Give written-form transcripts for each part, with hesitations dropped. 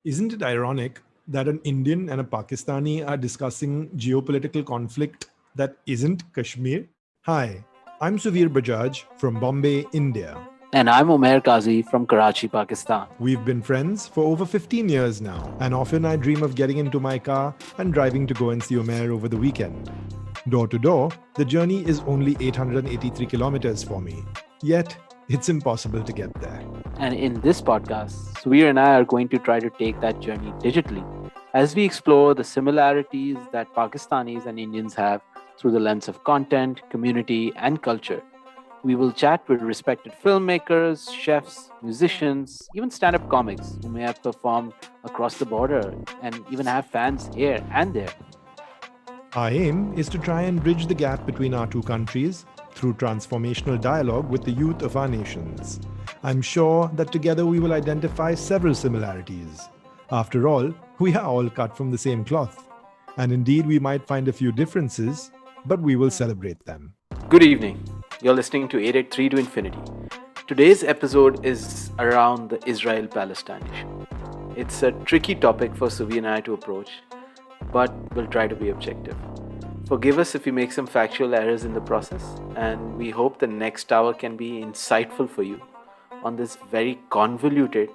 Isn't it ironic that an Indian and a Pakistani are discussing geopolitical conflict that isn't Kashmir? Hi, I'm Suveer Bajaj from Bombay, India. And I'm Umair Qazi from Karachi, Pakistan. We've been friends for over 15 years now, and often I dream of getting into my car and driving to go and see Umair over the weekend. Door to door, the journey is only 883 kilometers for me. Yet, it's impossible to get there. And in this podcast, Suveer and I are going to try to take that journey digitally as we explore the similarities that Pakistanis and Indians have through the lens of content, community, and culture. We will chat with respected filmmakers, chefs, musicians, even stand up comics who may have performed across the border and even have fans here and there. Our aim is to try and bridge the gap between our two countries through transformational dialogue with the youth of our nations. I'm sure that together we will identify several similarities. After all, we are all cut from the same cloth. And indeed, we might find a few differences, but we will celebrate them. Good evening. You're listening to 883 to Infinity. Today's episode is around the Israel-Palestine issue. It's a tricky topic for Suvi and I to approach, but we'll try to be objective. Forgive us if we make some factual errors in the process, and we hope the next hour can be insightful for you on this very convoluted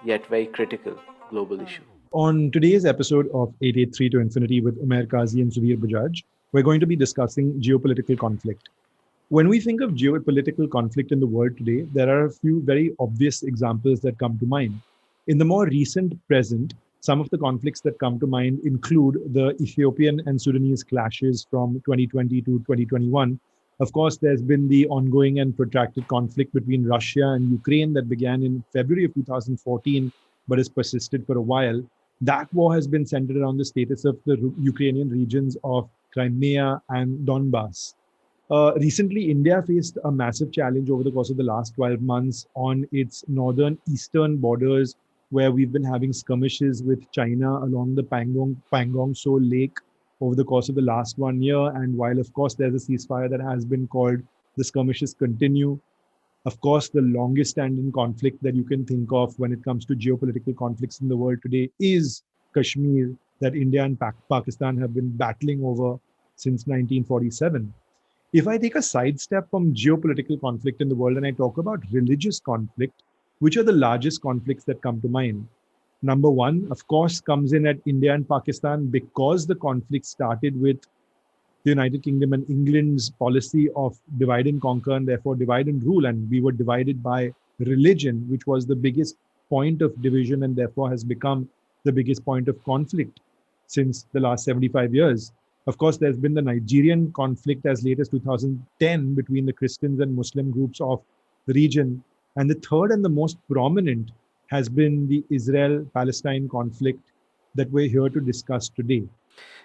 yet very critical global issue. On today's episode of 883 to Infinity with Umair Qazi and Suveer Bajaj, we're going to be discussing geopolitical conflict. When we think of geopolitical conflict in the world today, there are a few very obvious examples that come to mind. In the more recent present, some of the conflicts that come to mind include the Ethiopian and Sudanese clashes from 2020 to 2021. Of course, there's been the ongoing and protracted conflict between Russia and Ukraine that began in February of 2014, but has persisted for a while. That war has been centered around the status of the Ukrainian regions of Crimea and Donbass. Recently, India faced a massive challenge over the course of the last 12 months on its northern eastern borders, where we've been having skirmishes with China along the Pangong Tso Lake over the course of the last 1 year. And while, of course, there's a ceasefire that has been called, the skirmishes continue. Of course, the longest standing conflict that you can think of when it comes to geopolitical conflicts in the world today is Kashmir, that India and Pakistan have been battling over since 1947. If I take a sidestep from geopolitical conflict in the world and I talk about religious conflict, which are the largest conflicts that come to mind? Number one, of course, comes in at India and Pakistan because the conflict started with the United Kingdom and England's policy of divide and conquer and therefore divide and rule. And we were divided by religion, which was the biggest point of division and therefore has become the biggest point of conflict since the last 75 years. Of course, there's been the Nigerian conflict as late as 2010 between the Christians and Muslim groups of the region. And the third and the most prominent has been the Israel-Palestine conflict that we're here to discuss today.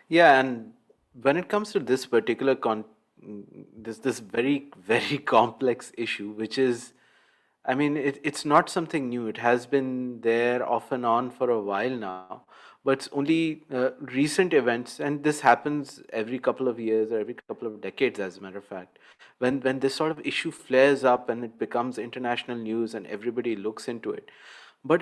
Yeah, and when it comes to this particular this very complex issue, which is, I mean, it's not something new. It has been there off and on for a while now, but it's only recent events, and this happens every couple of years or every couple of decades, as a matter of fact, when this sort of issue flares up and it becomes international news and everybody looks into it. But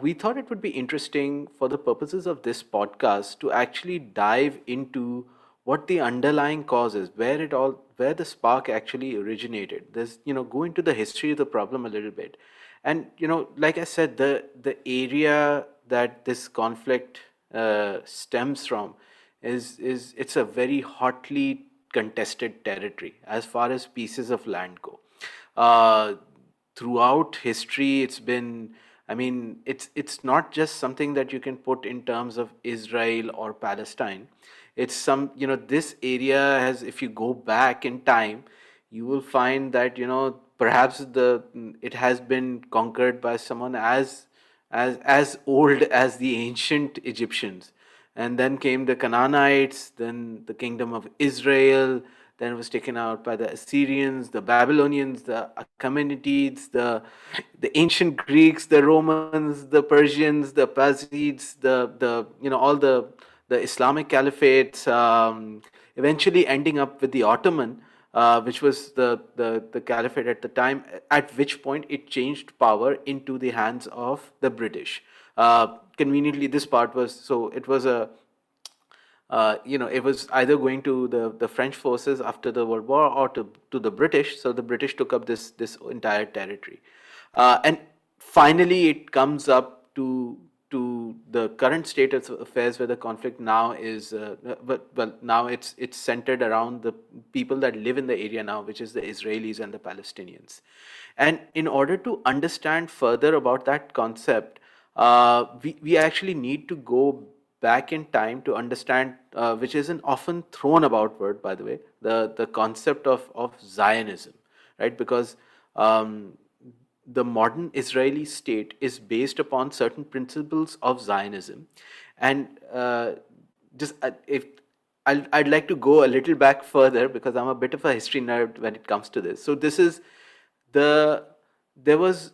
we thought it would be interesting for the purposes of this podcast to actually dive into what the underlying cause is, where the spark actually originated. There's, go into the history of the problem a little bit. And, like I said, the area that this conflict stems from is it's a very hotly contested territory as far as pieces of land go. Throughout history, it's been, I mean, it's not just something that you can put in terms of Israel or Palestine. It's this area has, if you go back in time, you will find that, perhaps it has been conquered by someone as old as the ancient Egyptians. And then came the Canaanites, then the kingdom of Israel, then it was taken out by the Assyrians, the Babylonians, the Achaemenids, the ancient Greeks, the Romans, the Persians, the Parsids, all the Islamic caliphates, eventually ending up with the Ottoman, which was the caliphate at the time, at which point it changed power into the hands of the British. Conveniently, this part was, so it was it was either going to the French forces after the World War, or to the British. So the British took up this entire territory, and finally it comes up to the current state of affairs, where the conflict now is, well, now it's centered around the people that live in the area now, which is the Israelis and the Palestinians. And in order to understand further about that concept, we actually need to go back in time to understand, which is an often thrown about word, by the way, the concept of Zionism, right? Because the modern Israeli state is based upon certain principles of Zionism. And just if I'd like to go a little back further, because I'm a bit of a history nerd when it comes to this. So this is the there was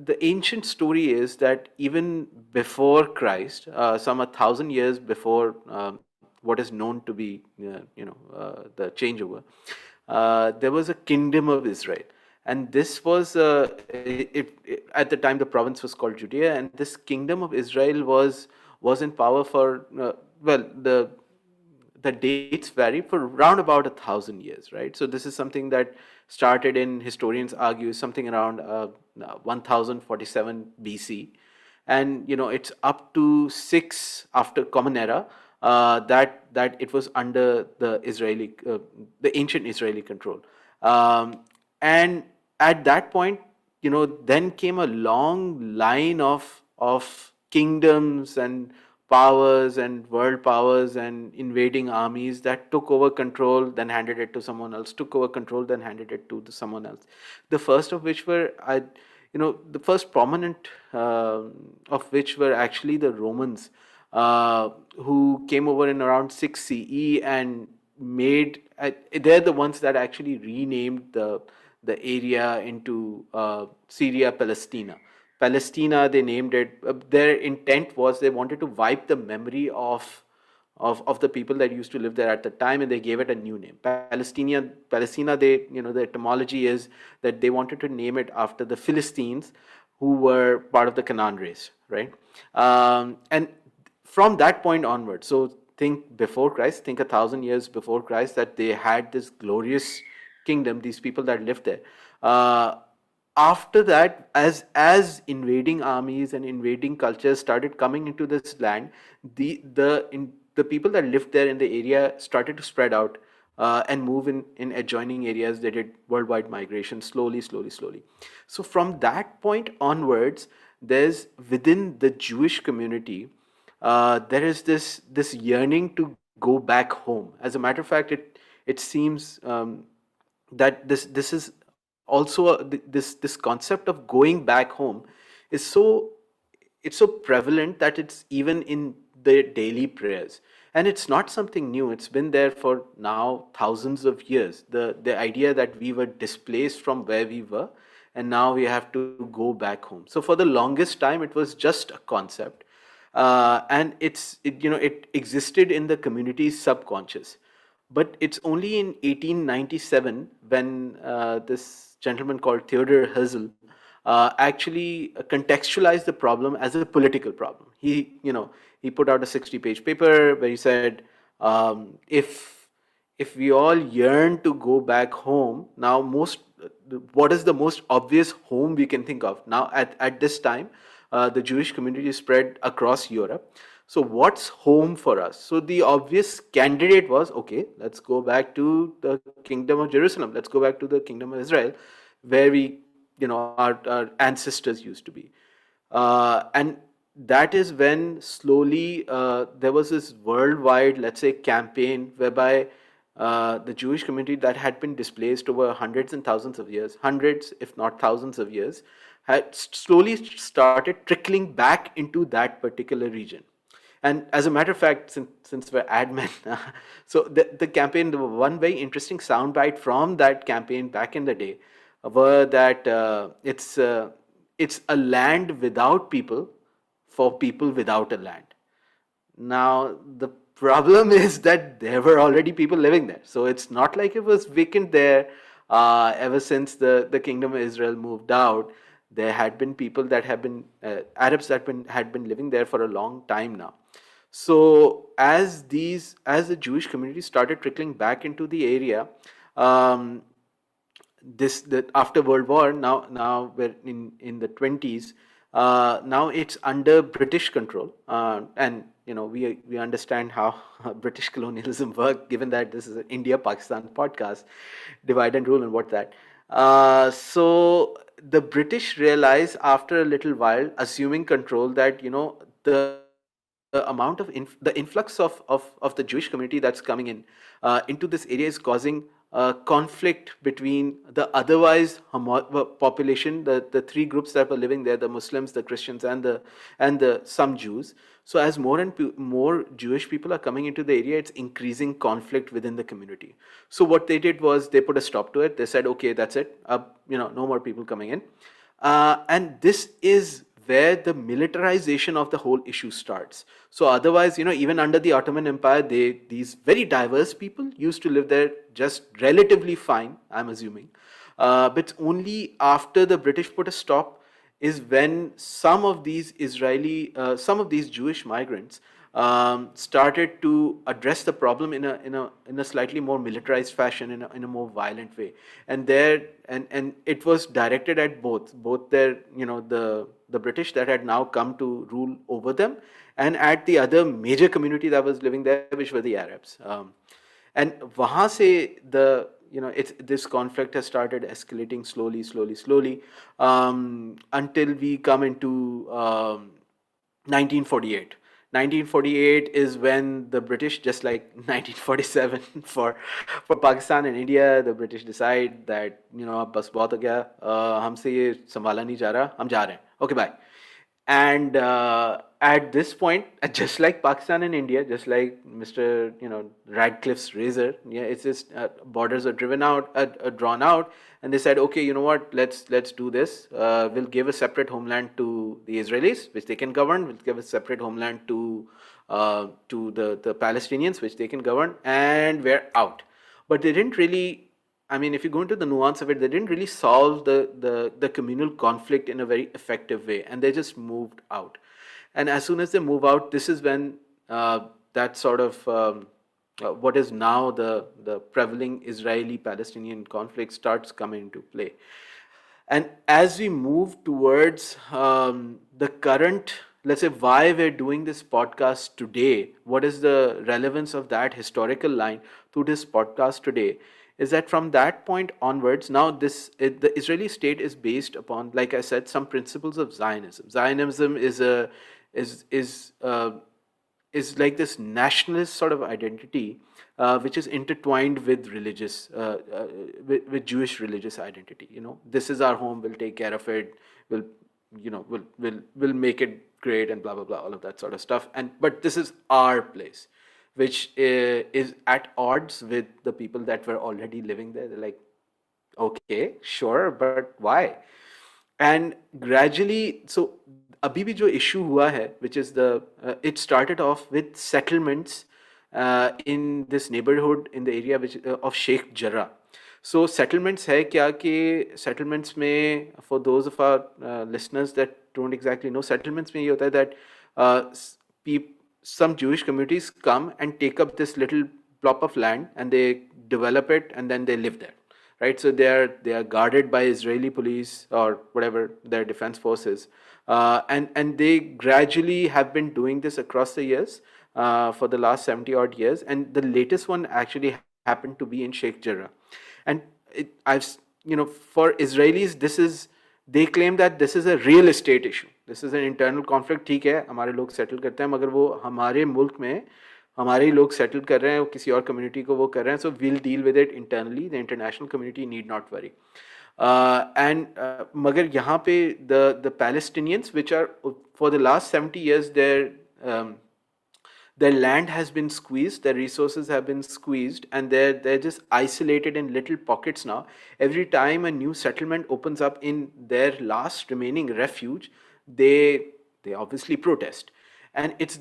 the ancient story is that even before Christ, some 1,000 years before what is known to be the changeover, there was a kingdom of Israel, and this was at the time the province was called Judea, and this kingdom of Israel was in power for well the dates vary, for around about 1,000 years, right? So this is something that started in, historians argue, something around 1047 BC, and it's up to 6 after Common Era, that it was under the ancient Israeli control, and at that point, then came a long line of kingdoms and powers and world powers and invading armies that took over control, then handed it to someone else, took over control, then handed it to someone else. The first of which were, the first prominent of which were actually the Romans, who came over in around 6 CE and made. They're the ones that actually renamed the area into Syria Palestina. Palestina, they named it. Their intent was they wanted to wipe the memory of the people that used to live there at the time, and they gave it a new name. Palestina. The etymology is that they wanted to name it after the Philistines, who were part of the Canaan race, right? And from that point onward, so think before Christ, think 1,000 years before Christ, that they had this glorious kingdom, these people that lived there. After that, as invading armies and invading cultures started coming into this land, the people that lived there in the area started to spread out, and move in adjoining areas. They did worldwide migration, slowly. So from that point onwards, there's, within the Jewish community, there is this yearning to go back home. As a matter of fact, it seems that this is also this concept of going back home is it's so prevalent that it's even in the daily prayers, and it's not something new. It's been there for now thousands of years. The idea that we were displaced from where we were, and now we have to go back home. So for the longest time, it was just a concept, and it existed in the community's subconscious. But it's only in 1897 when this gentleman called Theodor Herzl actually contextualized the problem as a political problem. He put out a 60-page paper where he said, if we all yearn to go back home, now what is the most obvious home we can think of? Now at this time, the Jewish community is spread across Europe. So what's home for us? So the obvious candidate was, okay, let's go back to the kingdom of Jerusalem. Let's go back to the kingdom of Israel, where our ancestors used to be. And that is when slowly there was this worldwide, let's say, campaign whereby the Jewish community that had been displaced over hundreds and thousands of years, hundreds, if not thousands of years, had slowly started trickling back into that particular region. And as a matter of fact, since we're admin, so the campaign, the one very interesting soundbite from that campaign back in the day were that it's a land without people for people without a land. Now, the problem is that there were already people living there. So it's not like it was vacant there ever since the kingdom of Israel moved out. There had been people that have been Arabs that had been living there for a long time now. So as the Jewish community started trickling back into the area, um, this that after World War, now we're in the 20s. Now it's under British control, and we understand how British colonialism worked, given that this is an India Pakistan podcast, divide and rule and what that. So the British realize after a little while, assuming control, that the amount of the influx of the Jewish community that's coming into this area is causing conflict between the otherwise population, the three groups that were living there, the Muslims, the Christians, and the some Jews. So as more and more Jewish people are coming into the area, it's increasing conflict within the community. So what they did was they put a stop to it. They said, okay, that's it. No more people coming in. And this is where the militarization of the whole issue starts. So otherwise, even under the Ottoman Empire, these very diverse people used to live there just relatively fine, I'm assuming. But only after the British put a stop is when some of these Jewish migrants started to address the problem in a slightly more militarized fashion, in a more violent way, and it was directed at both their the British that had now come to rule over them, and at the other major community that was living there, which were the Arabs. And wahan se this conflict has started escalating slowly, until we come into 1948. 1948 is when the British, just like 1947 for Pakistan and India, the British decide that अब बस बहुत हो गया, हमसे ये संभाला नहीं जा रहा, हम जा रहे हैं, okay, bye. And at this point, just like Pakistan and India, just like Mr. Radcliffe's razor, yeah, it's just borders are drawn out, and they said, okay, you know what, let's do this. We'll give a separate homeland to the Israelis, which they can govern. We'll give a separate homeland to the Palestinians, which they can govern, and we're out. But they didn't really. I mean, if you go into the nuance of it, they didn't really solve the communal conflict in a very effective way, and they just moved out. And as soon as they move out, this is when that sort of what is now the prevailing Israeli-Palestinian conflict starts coming into play. And as we move towards the current, let's say, why we're doing this podcast today, what is the relevance of that historical line to this podcast today, is that from that point onwards, now the Israeli state is based upon, like I said, some principles of Zionism. Zionism is like this nationalist sort of identity, which is intertwined with with Jewish religious identity. This is our home. We'll take care of it. We'll make it great, and blah blah blah, all of that sort of stuff. But this is our place, which is at odds with the people that were already living there. They're like, okay, sure, but why? And gradually, so abhi bhi jo issue hua hai, which is it started off with settlements in this neighborhood in the area of Sheikh Jarrah. So settlements hai kya कि settlements में, for those of our listeners that don't exactly know, settlements में ये होता है that some Jewish communities come and take up this little plot of land, and they develop it, and then they live there, right? So they are guarded by Israeli police or whatever their defense forces, and they gradually have been doing this across the years for the last 70 odd years, and the latest one actually happened to be in Sheikh Jarrah. And for Israelis, they claim that this is a real estate issue. This is an internal conflict. ठीक है, हमारे लोग settle करते हैं, मगर वो हमारे मुल्क में हमारे ही लोग सेटल कर रहे हैं, किसी और कम्युनिटी को वो कर रहे हैं. So we'll deal with it internally. The international community need not worry. मगर यहाँ पे the Palestinians, which are for the last 70 years, their land has been squeezed, their resources have been squeezed, and they're just isolated in little pockets now. Every time a new settlement opens up in their last remaining refuge, they obviously protest. And it's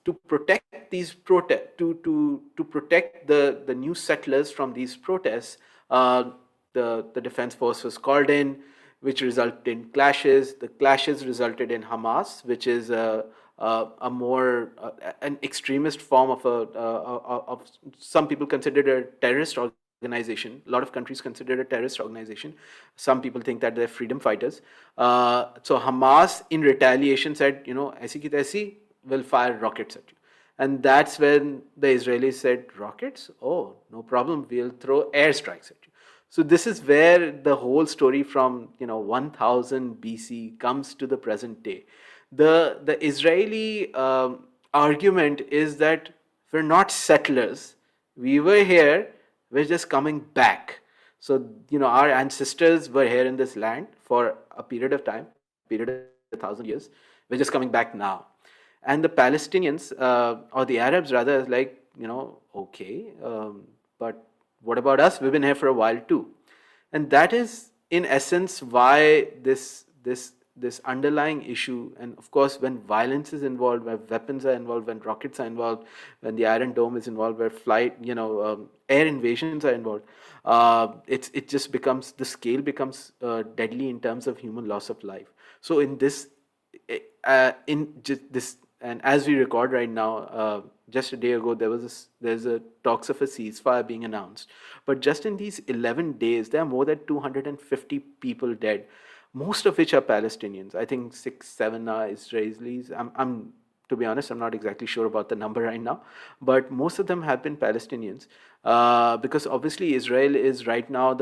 to protect to protect the new settlers from these protests. The defense force was called in, which resulted in clashes. The clashes resulted in Hamas, which is a more an extremist form of of some people consider it a terrorist organization. A lot of countries consider it a terrorist organization. Some people think that they're freedom fighters. So Hamas, in retaliation, said, "Aisi ki taisi, will fire rockets at you." And that's when the Israelis said, "Rockets? Oh, no problem. We'll throw airstrikes at you." So this is where the whole story from 1000 BC comes to the present day. The Israeli argument is that we're not settlers. We were here. We're just coming back. So our ancestors were here in this land for a period of time, period of 1,000 years. We're just coming back now. And the Palestinians, or the Arabs rather, is like, okay, but what about us? We've been here for a while too. And that is, in essence, why this underlying issue, and of course, when violence is involved, when weapons are involved, when rockets are involved, when the Iron Dome is involved, where air invasions are involved, it just becomes, the scale becomes deadly in terms of human loss of life. So in this, in just this, and as we record right now, just a day ago, there's a talks of a ceasefire being announced. But just in these 11 days, there are more than 250 people dead, most of which are Palestinians. I think 6, 7 are Israelis. To be honest, I'm not exactly sure about the number right now, but most of them have been Palestinians, because obviously Israel is right now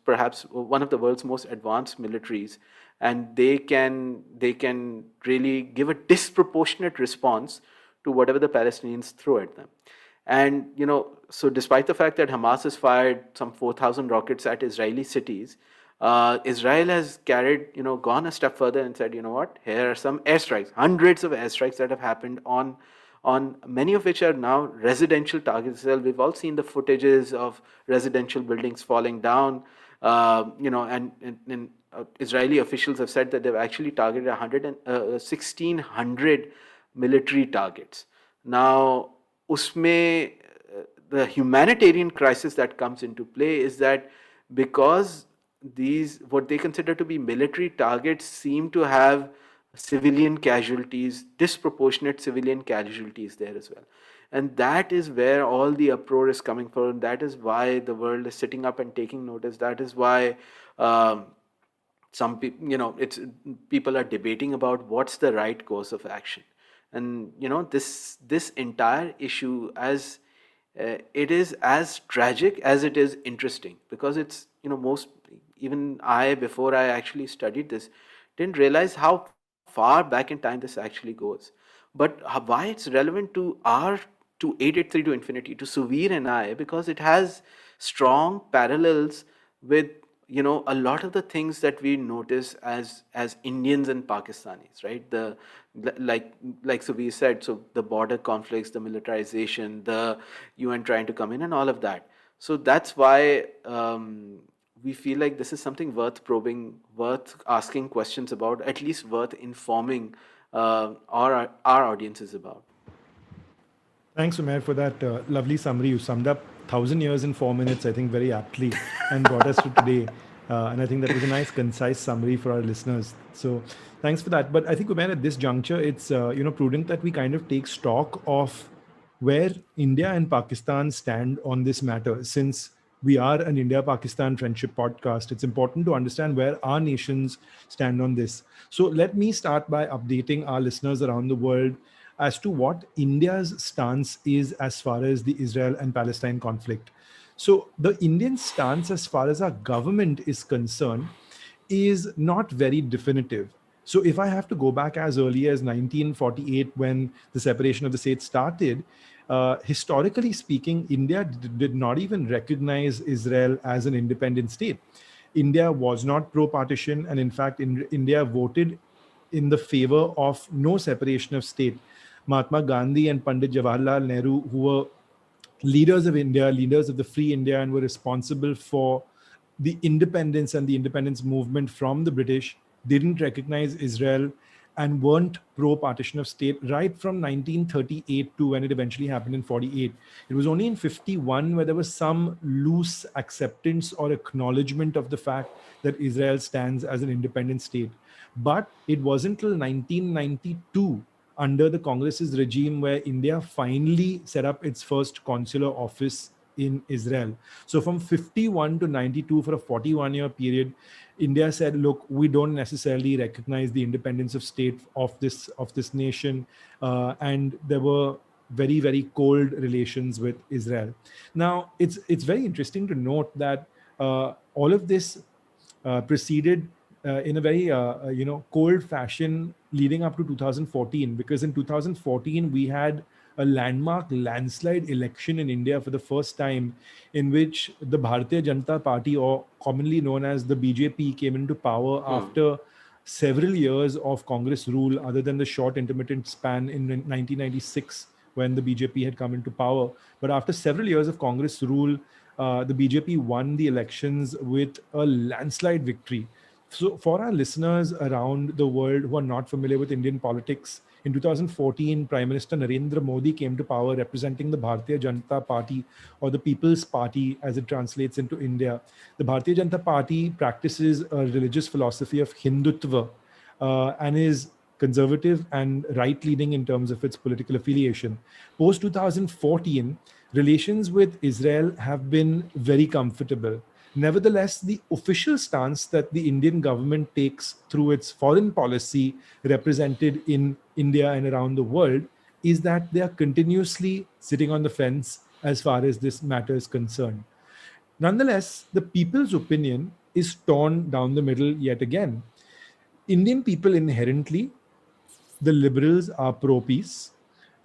perhaps one of the world's most advanced militaries, and they can really give a disproportionate response to whatever the Palestinians throw at them. And so despite the fact that Hamas has fired some 4,000 rockets at Israeli cities, Israel has gone a step further and said, what? Here are some airstrikes, hundreds of airstrikes that have happened on many of which are now residential targets. We've all seen the footages of residential buildings falling down, and Israeli officials have said that they've actually targeted 1,600 military targets. Now, the humanitarian crisis that comes into play is that because these, what they consider to be military targets, seem to have civilian casualties, disproportionate civilian casualties there as well. And that is where all the uproar is coming from. That is why the world is sitting up and taking notice. That is why some people, people are debating about what's the right course of action. And this entire issue, as it is as tragic as it is interesting, because it's even I, before I actually studied this, didn't realize how far back in time this actually goes. But why it's relevant to 883 to Infinity, to Suveer and I, because it has strong parallels with a lot of the things that we notice as Indians and Pakistanis, right? Like Suveer said, so the border conflicts, the militarization, the UN trying to come in, and all of that. So that's why we feel like this is something worth probing, worth asking questions about, at least worth informing our audiences about. Thanks, Umair, for that lovely summary. You summed up 1,000 years in 4 minutes, I think, very aptly, and brought us to today. And I think that was a nice, concise summary for our listeners. So thanks for that. But I think, Umair, at this juncture, it's prudent that we kind of take stock of where India and Pakistan stand on this matter. Since we are an India-Pakistan friendship podcast, it's important to understand where our nations stand on this. So let me start by updating our listeners around the world as to what India's stance is as far as the Israel and Palestine conflict. So the Indian stance as far as our government is concerned is not very definitive. So if I have to go back as early as 1948, when the separation of the states started, historically speaking, India did not even recognize Israel as an independent state. India was not pro-partition, and in fact, India voted in the favor of no separation of state. Mahatma Gandhi and Pandit Jawaharlal Nehru, who were leaders of India, leaders of the free India, and were responsible for the independence and the independence movement from the British, didn't recognize Israel and weren't pro-partition of state right from 1938 to when it eventually happened in 48. It was only in 51 where there was some loose acceptance or acknowledgement of the fact that Israel stands as an independent state. But it wasn't till 1992 under the Congress's regime where India finally set up its first consular office in Israel. So from 51 to 92, for a 41-year period, India said, "Look, we don't necessarily recognize the independence of state of this nation," and there were very, very cold relations with Israel. Now, it's very interesting to note that all of this proceeded in a very cold fashion leading up to 2014, because in 2014 we had a landmark landslide election in India for the first time, in which the Bharatiya Janata Party, or commonly known as the BJP, came into power after several years of Congress rule, other than the short intermittent span in 1996 when the BJP had come into power. But after several years of Congress rule, the BJP won the elections with a landslide victory. So, for our listeners around the world who are not familiar with Indian politics, in 2014, Prime Minister Narendra Modi came to power representing the Bharatiya Janata Party, or the People's Party as it translates into India. The Bharatiya Janata Party practices a religious philosophy of Hindutva and is conservative and right leaning in terms of its political affiliation. Post 2014, relations with Israel have been very comfortable. Nevertheless, the official stance that the Indian government takes through its foreign policy represented in India and around the world is that they are continuously sitting on the fence as far as this matter is concerned. Nonetheless, the people's opinion is torn down the middle yet again. Indian people inherently, the liberals are pro peace.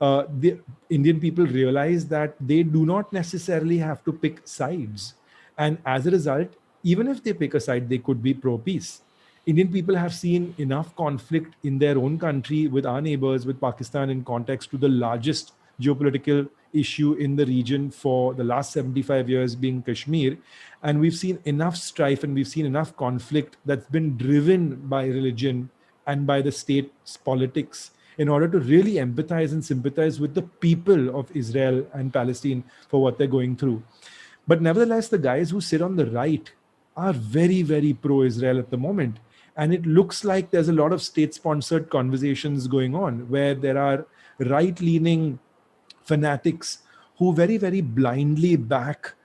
The Indian people realize that they do not necessarily have to pick sides. And as a result, even if they pick a side, they could be pro peace. Indian people have seen enough conflict in their own country with our neighbors, with Pakistan, in context to the largest geopolitical issue in the region for the last 75 years being Kashmir. And we've seen enough strife and we've seen enough conflict that's been driven by religion and by the state's politics in order to really empathize and sympathize with the people of Israel and Palestine for what they're going through. But nevertheless, the guys who sit on the right are very, very pro Israel at the moment. And it looks like there's a lot of state sponsored conversations going on where there are right leaning fanatics who very, very blindly back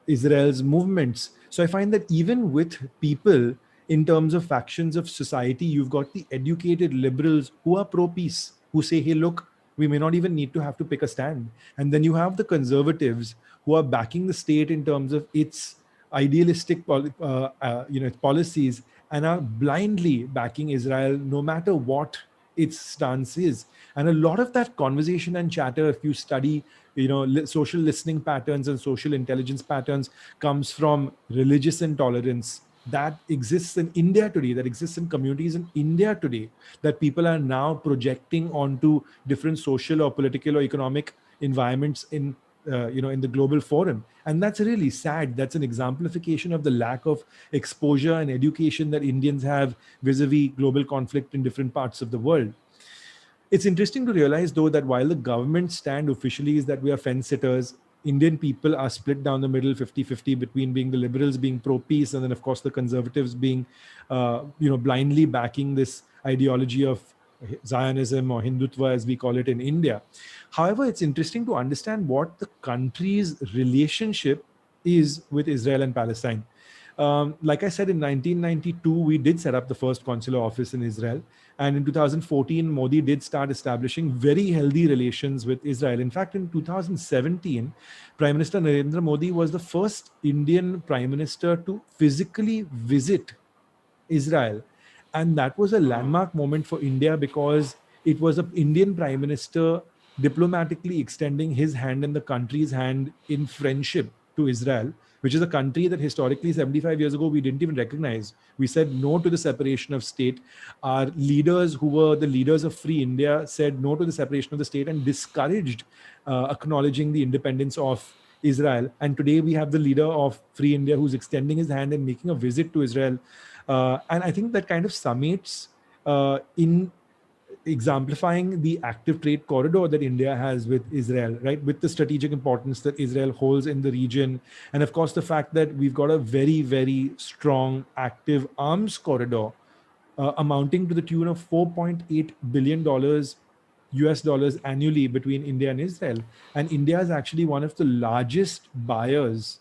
Israel's movements. So I find that even with people in terms of factions of society, you've got the educated liberals who are pro peace, who say, hey, look, we may not even need to have to pick a stand. And then you have the conservatives who are backing the state in terms of its idealistic its policies, and are blindly backing Israel no matter what its stance is. And a lot of that conversation and chatter, if you study social listening patterns and social intelligence patterns, comes from religious intolerance that exists in India today, that exists in communities in India today, that people are now projecting onto different social or political or economic environments in the global forum. And that's really sad. That's an exemplification of the lack of exposure and education that Indians have vis-a-vis global conflict in different parts of the world. It's interesting to realize, though, that while the government stand officially is that we are fence sitters, Indian people are split down the middle 50-50 between being the liberals being pro-peace and then, of course, the conservatives being, blindly backing this ideology of Zionism or Hindutva, as we call it in India. However, it's interesting to understand what the country's relationship is with Israel and Palestine. Like I said, in 1992, we did set up the first consular office in Israel. And in 2014, Modi did start establishing very healthy relations with Israel. In fact, in 2017, Prime Minister Narendra Modi was the first Indian Prime Minister to physically visit Israel. And that was a landmark moment for India because it was an Indian Prime Minister diplomatically extending his hand and the country's hand in friendship to Israel, which is a country that historically 75 years ago we didn't even recognize. We said no to the separation of state. Our leaders, who were the leaders of Free India, said no to the separation of the state and discouraged acknowledging the independence of Israel. And today we have the leader of Free India who's extending his hand and making a visit to Israel. And I think that kind of summates in exemplifying the active trade corridor that India has with Israel, right? With the strategic importance that Israel holds in the region. And of course, the fact that we've got a very, very strong active arms corridor amounting to the tune of $4.8 billion US dollars annually between India and Israel. And India is actually one of the largest buyers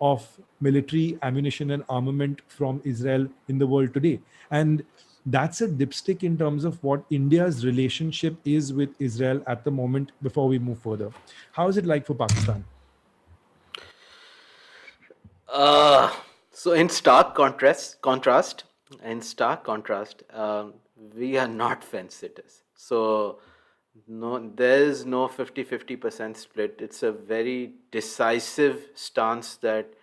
of military ammunition and armament from Israel in the world today. And that's a dipstick in terms of what India's relationship is with Israel at the moment before we move further. How is it like for Pakistan? Uh, so in stark contrast, we are not fence sitters. So no, there's no 50-50% split. It's a very decisive stance that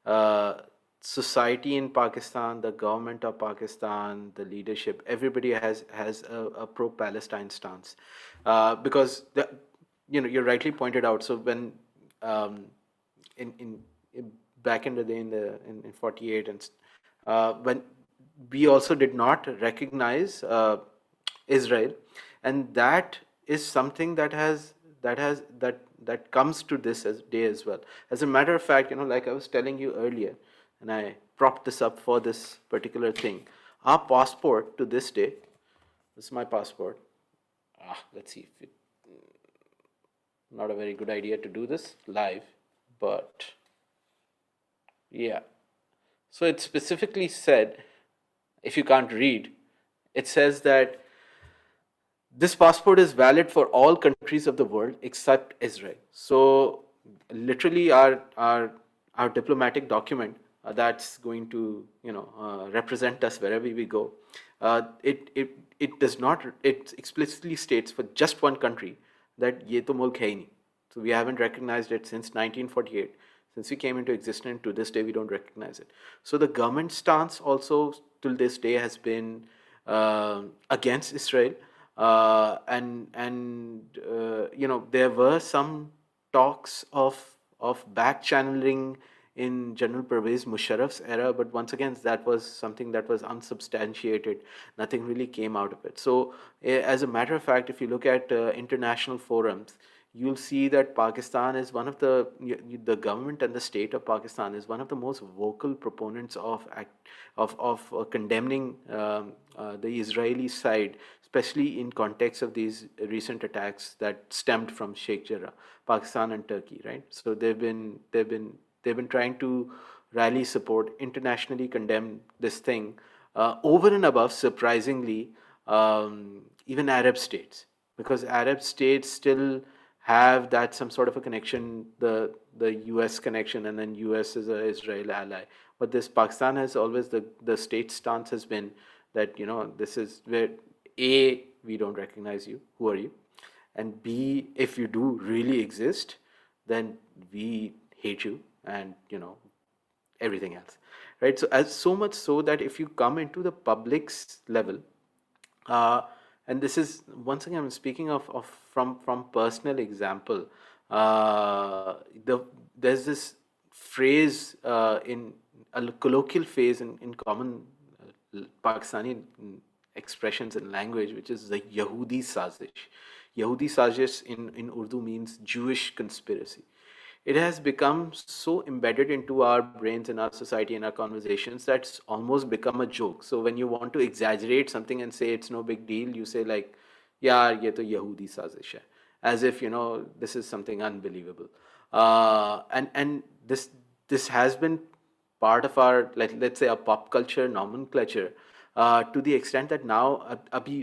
uh, society in Pakistan, the government of Pakistan, the leadership, everybody has a pro-Palestine stance, because you rightly pointed out. So when um, in back in the day in 48 when we also did not recognize Israel, and that is something that comes to this day as well. As a matter of fact, like I was telling you earlier, and I propped this up for this particular thing. Our passport to this day, this is my passport. Let's see if it, not a very good idea to do this live, but yeah. So it specifically said, if you can't read, it says that this passport is valid for all countries of the world except Israel. So literally, our diplomatic document that's going to represent us wherever we go. It does not. It explicitly states for just one country that ye to mulk hai nahi. So we haven't recognized it since 1948. Since we came into existence, to this day we don't recognize it. So the government stance also till this day has been against Israel, and there were some talks of back channeling in General Pervez Musharraf's era, but once again that was something that was unsubstantiated. Nothing really came out of it. So, as a matter of fact, if you look at international forums, you'll see that Pakistan is one of the government and the state of Pakistan is one of the most vocal proponents of condemning the Israeli side, especially in context of these recent attacks that stemmed from Sheikh Jarrah, Pakistan and Turkey, right? So they've been trying to rally support, internationally condemn this thing, over and above, surprisingly, even Arab states, because Arab states still have that some sort of a connection, the US connection, and then US is a Israel ally. But this Pakistan has always, the state stance has been that this is where, A, we don't recognize you, who are you, and B, if you do really exist, then we hate you, and everything else, right? So as so much so that if you come into the public's level, uh, and this is once again I'm speaking of from personal example. There's this phrase in a colloquial phrase in common Pakistani expressions and language, which is the Yahudi Sazish. Yahudi Sazish in Urdu means Jewish conspiracy. It has become so embedded into our brains and our society and our conversations that's almost become a joke. So when you want to exaggerate something and say it's no big deal, you say like, "Yeah, ye to Yahudi sazish hai," as if this is something unbelievable. And this has been part of our, like, let's say, a pop culture nomenclature, to the extent that now,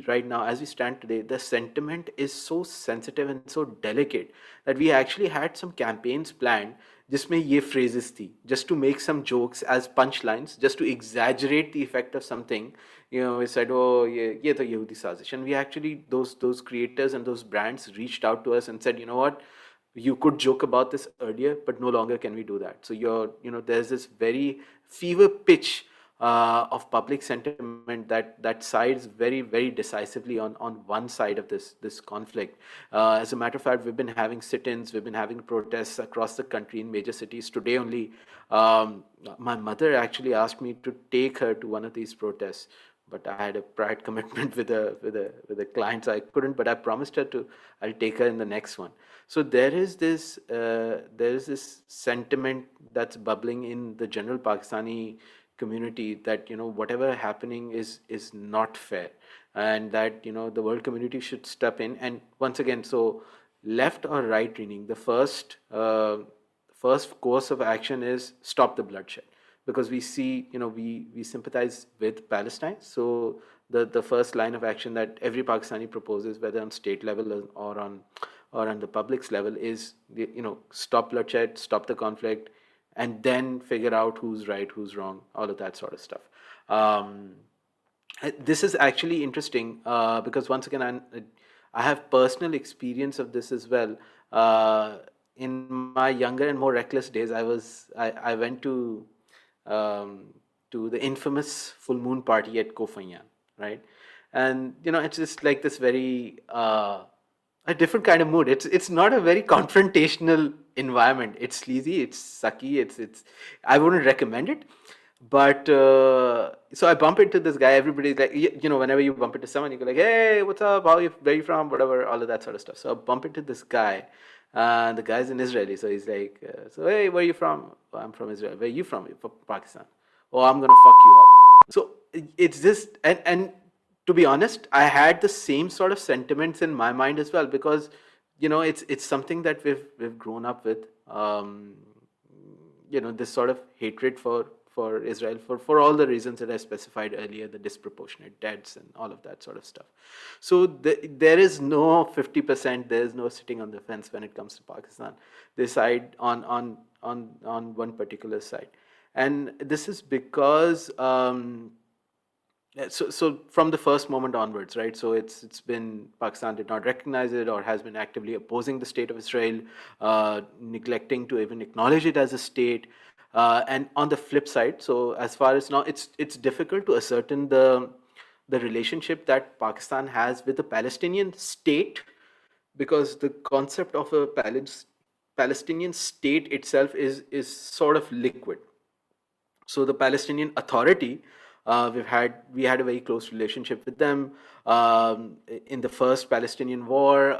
right now, as we stand today, the sentiment is so sensitive and so delicate that we actually had some campaigns planned जिसमें ये phrases थी, just to make some jokes as punchlines, just to exaggerate the effect of something. We said, oh, ये तो यहूदी साजिश, and we actually, those creators and those brands reached out to us and said, you know what, you could joke about this earlier, but no longer can we do that. So there's this very fever pitch of public sentiment that sides very, very decisively on one side of this conflict. As a matter of fact, we've been having sit-ins, we've been having protests across the country in major cities. Today only, my mother actually asked me to take her to one of these protests, but I had a prior commitment with a client, so I couldn't. But I promised her to. I'll take her in the next one. So there is this sentiment that's bubbling in the general Pakistani community that whatever happening is not fair, and that the world community should step in. And once again, so left or right leaning, the first course of action is stop the bloodshed, because we see, we sympathize with Palestine. So the first line of action that every Pakistani proposes, whether on state level or on the public's level, is stop bloodshed, stop the conflict, and then figure out who's right, who's wrong, all of that sort of stuff. Um, this is actually interesting, because once again, I have personal experience of this as well. In my younger and more reckless days, I went to the infamous full moon party at Kofanyan, right? And it's just like this very a different kind of mood. It's not a very confrontational environment. It's sleazy, it's sucky, it's I wouldn't recommend it. But so I bump into this guy. Everybody's like, whenever you bump into someone, you go like, hey, what's up? Where you from? Whatever, all of that sort of stuff. So I bump into this guy. The guy's an Israeli, so he's like, so hey, where are you from? "Oh, I'm from Israel. Where are you from? You're from Pakistan. Oh, I'm gonna fuck you up. So it's just, and to be honest, I had the same sort of sentiments in my mind as well, because it's something that we've grown up with. This sort of hatred for Israel, for all the reasons that I specified earlier, the disproportionate deaths and all of that sort of stuff. So there is no 50%, there is no sitting on the fence when it comes to Pakistan. They side on one particular side. And this is because so from the first moment onwards, right? So it's been, Pakistan did not recognize it, or has been actively opposing the state of Israel, neglecting to even acknowledge it as a state. And on the flip side, so as far as now, it's difficult to ascertain the relationship that Pakistan has with the Palestinian state, because the concept of a Palestinian state itself is sort of liquid. So the Palestinian Authority, we had a very close relationship with them in the first Palestinian war.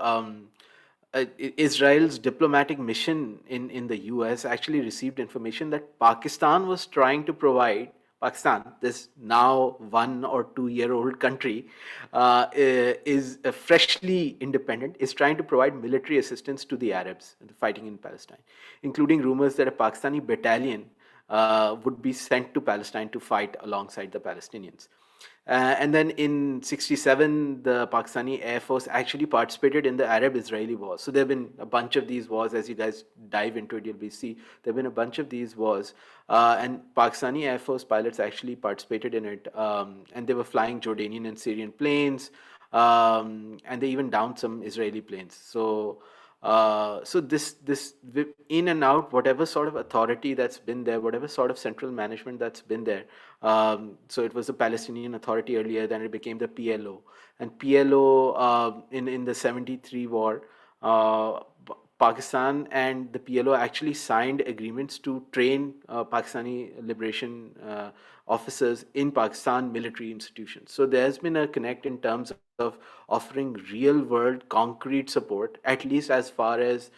Israel's diplomatic mission in the US actually received information that Pakistan was trying to provide. Pakistan, this now 1 or 2 year old country, is freshly independent, is trying to provide military assistance to the Arabs fighting in Palestine, including rumors that a Pakistani battalion would be sent to Palestine to fight alongside the Palestinians. And then in 67, the Pakistani Air Force actually participated in the Arab-Israeli war. So there have been a bunch of these wars. As you guys dive into it, you'll see there have been a bunch of these wars. And Pakistani Air Force pilots actually participated in it. And they were flying Jordanian and Syrian planes. And they even downed some Israeli planes. So this in and out, whatever sort of authority that's been there, whatever sort of central management that's been there. So it was the Palestinian Authority earlier, then it became the PLO, and PLO in the 73 war. Pakistan and the PLO actually signed agreements to train Pakistani liberation officers in Pakistan military institutions. So there's been a connect in terms of offering real world concrete support, at least as far as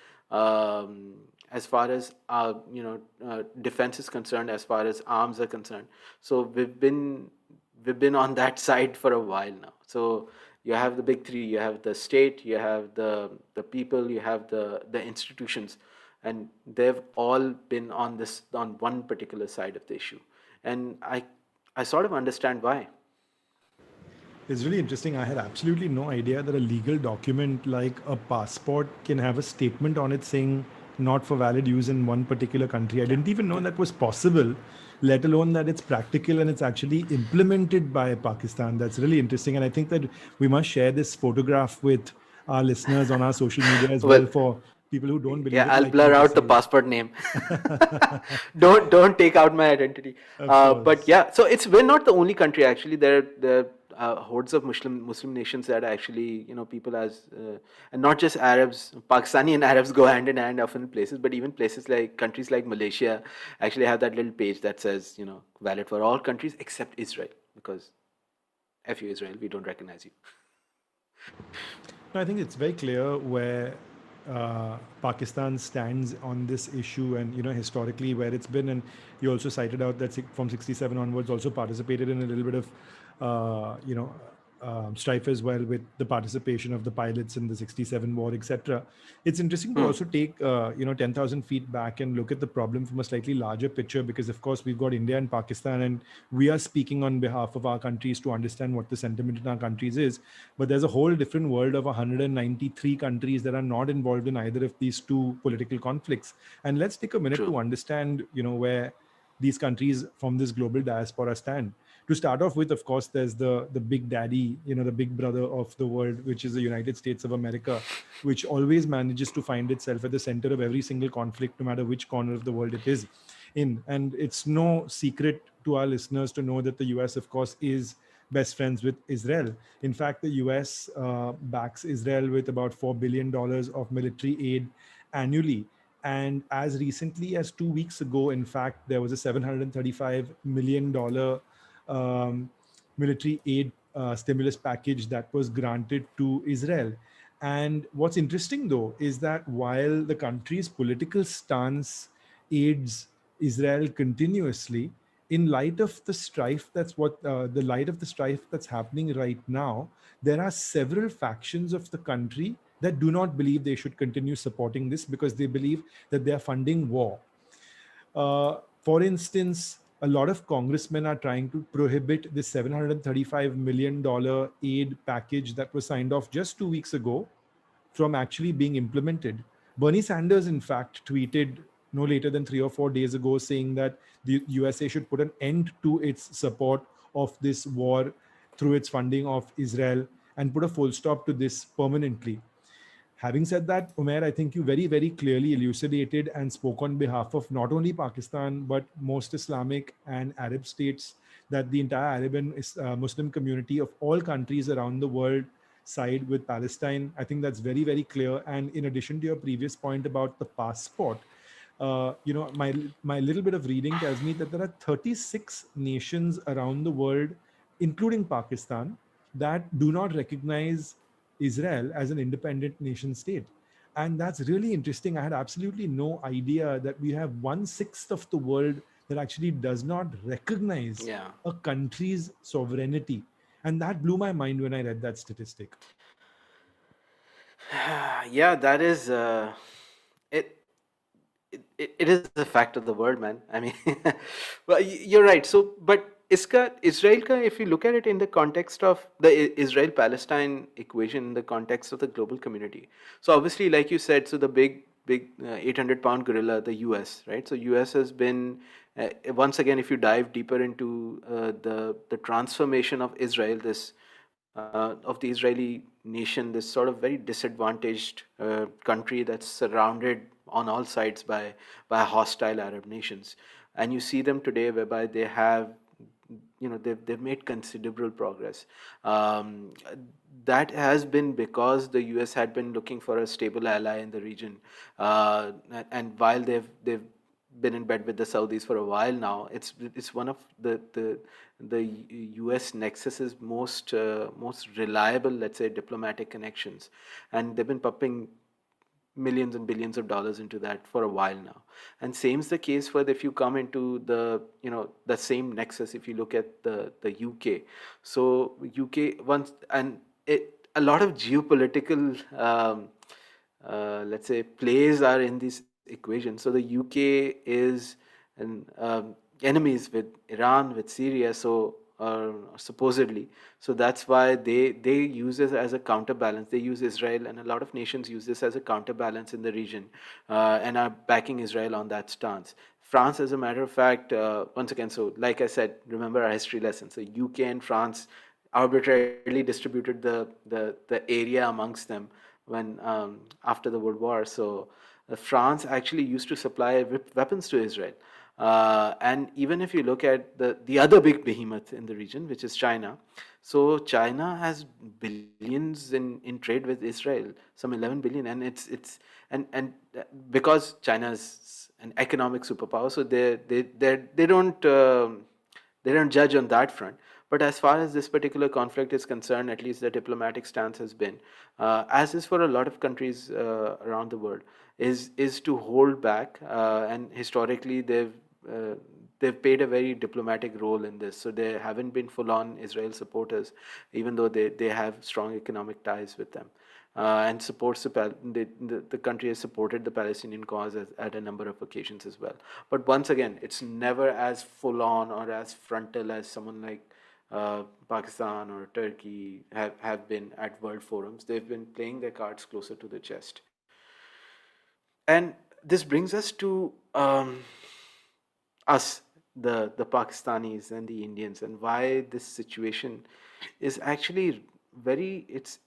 defense is concerned, as far as arms are concerned. So we've been on that side for a while now. So you have the big three: you have the state, you have the people, you have the institutions, and they've all been on one particular side of the issue. And I sort of understand why. It's really interesting. I had absolutely no idea that a legal document like a passport can have a statement on it saying not for valid use in one particular country. I didn't even know that was possible, let alone that it's practical and it's actually implemented by Pakistan. That's really interesting. And I think that we must share this photograph with our listeners on our social media as well, Well, for people who don't believe yeah, it, I'll like you blur to out the say. passport name. Don't take out my identity. Of But course. yeah, so we're not the only country actually. There are hordes of Muslim nations that actually, people and not just Arabs. Pakistani and Arabs go hand in hand often in places, but even places like countries like Malaysia actually have that little page that says, valid for all countries except Israel, because F you, Israel, we don't recognize you. No, I think it's very clear where Pakistan stands on this issue, and historically where it's been. And you also cited out that from '67 onwards, also participated in a little bit of strife as well, with the participation of the pilots in the '67 war, etc. It's interesting to Hmm, also take 10,000 feet back and look at the problem from a slightly larger picture, because of course we've got India and Pakistan, and we are speaking on behalf of our countries to understand what the sentiment in our countries is. But there's a whole different world of 193 countries that are not involved in either of these two political conflicts. And let's take a minute true. to understand, where these countries from this global diaspora stand. To start off with, of course, there's the big daddy, the big brother of the world, which is the United States of America, which always manages to find itself at the center of every single conflict, no matter which corner of the world it is in. And it's no secret to our listeners to know that the US, of course, is best friends with Israel. In fact, the US backs Israel with about $4 billion of military aid annually. And as recently as 2 weeks ago, in fact, there was a $735 million military aid stimulus package that was granted to Israel. And what's interesting, though, is that while the country's political stance aids Israel continuously, in light of the strife the light of the strife that's happening right now, there are several factions of the country that do not believe they should continue supporting this, because they believe that they are funding war. For instance, a lot of congressmen are trying to prohibit this $735 million aid package that was signed off just 2 weeks ago from actually being implemented. Bernie Sanders, in fact, tweeted no later than 3 or 4 days ago saying that the USA should put an end to its support of this war through its funding of Israel and put a full stop to this permanently. Having said that, Umair, I think you very, very clearly elucidated and spoke on behalf of not only Pakistan, but most Islamic and Arab states, that the entire Arab and Muslim community of all countries around the world side with Palestine. I think that's very, very clear. And in addition to your previous point about the passport, my little bit of reading tells me that there are 36 nations around the world, including Pakistan, that do not recognize Israel as an independent nation state. And that's really interesting. I had absolutely no idea that we have 1/6 of the world that actually does not recognize Yeah. a country's sovereignty. And that blew my mind when I read that statistic. Yeah, that is it, it is a fact of the world, man. I mean, well, you're right. So, but Israel ka, if you look at it in the context of the Israel-Palestine equation, in the context of the global community. So obviously, like you said, so the big 800-pound gorilla, the US, right? So US has been once again, if you dive deeper into the transformation of Israel, this of the Israeli nation, this sort of very disadvantaged country that's surrounded on all sides by hostile Arab nations, and you see them today, whereby they have, they've made considerable progress. Um, that has been because the US had been looking for a stable ally in the region, and while they've been in bed with the Saudis for a while now. It's one of the U.S. nexus's most reliable, let's say, diplomatic connections, and they've been pumping millions and billions of dollars into that for a while now. And same is the case for if you come into the same nexus. If you look at the UK, so UK once and a lot of geopolitical let's say plays are in this equation. So the UK is enemies with Iran, with Syria, so supposedly. So that's why they use this as a counterbalance. They use Israel, and a lot of nations use this as a counterbalance in the region, and are backing Israel on that stance. France, as a matter of fact, once again, so like I said, remember our history lesson. So UK and France arbitrarily distributed the area amongst them when after the World War. So France actually used to supply weapons to Israel. And even if you look at the other big behemoth in the region, which is China, so China has billions in trade with Israel, some 11 billion, and and because China is an economic superpower, so they don't judge on that front. But as far as this particular conflict is concerned, at least the diplomatic stance has been, as is for a lot of countries around the world, is to hold back. And historically, uh, they've played a very diplomatic role in this. So they haven't been full-on Israel supporters, even though they have strong economic ties with them. And supports the country has supported the Palestinian cause at a number of occasions as well. But once again, it's never as full on or as frontal as someone like Pakistan or Turkey have been at world forums. They've been playing their cards closer to the chest. And this brings us to us, the Pakistanis and the Indians, and why this situation is actually very, it's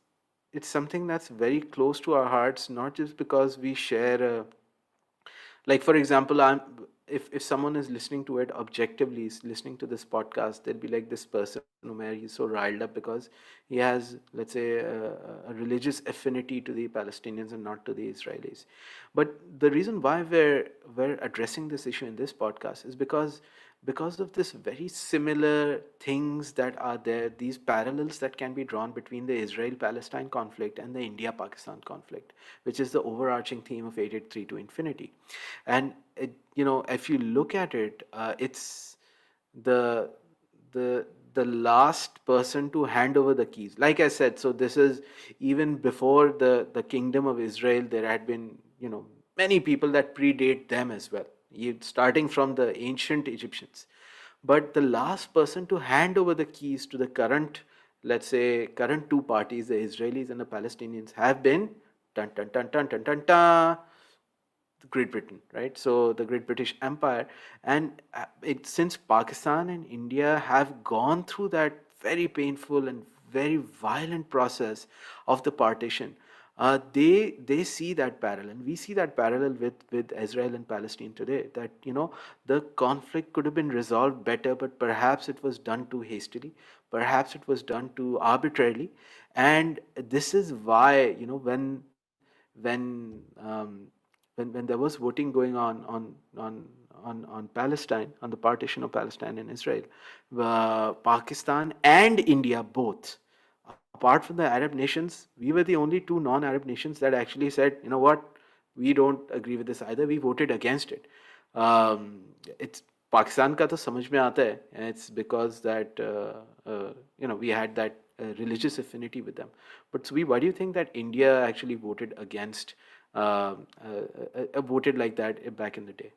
something that's very close to our hearts, not just because we share a, like for example, if someone is listening to it objectively, is listening to this podcast, they'll be like, this person Umair, he's so riled up because he has, let's say, a religious affinity to the Palestinians and not to the Israelis. But the reason why we're addressing this issue in this podcast is because of this very similar things that are there, these parallels that can be drawn between the Israel-Palestine conflict and the India-Pakistan conflict, which is the overarching theme of 883 to Infinity. And if you look at it, it's the the last person to hand over the keys. Like I said, so this is even before the kingdom of Israel. There had been many people that predate them as well, starting from the ancient Egyptians. But the last person to hand over the keys to the current, let's say, current two parties, the Israelis and the Palestinians, have been dun dun dun dun dun dun dun, Great Britain, right? So the Great British Empire, and since Pakistan and India have gone through that very painful and very violent process of the partition, they see that parallel, and we see that parallel with Israel and Palestine today. That the conflict could have been resolved better, but perhaps it was done too hastily, perhaps it was done too arbitrarily, and this is why when when there was voting going on Palestine, on the partition of Palestine and Israel, Pakistan and India both, apart from the Arab nations, we were the only two non-Arab nations that actually said, you know what, we don't agree with this either. We voted against it. It's Pakistan का तो समझ में आता है, and it's because that we had that religious affinity with them. But Subi, why do you think that India actually voted against, voted like that back in the day?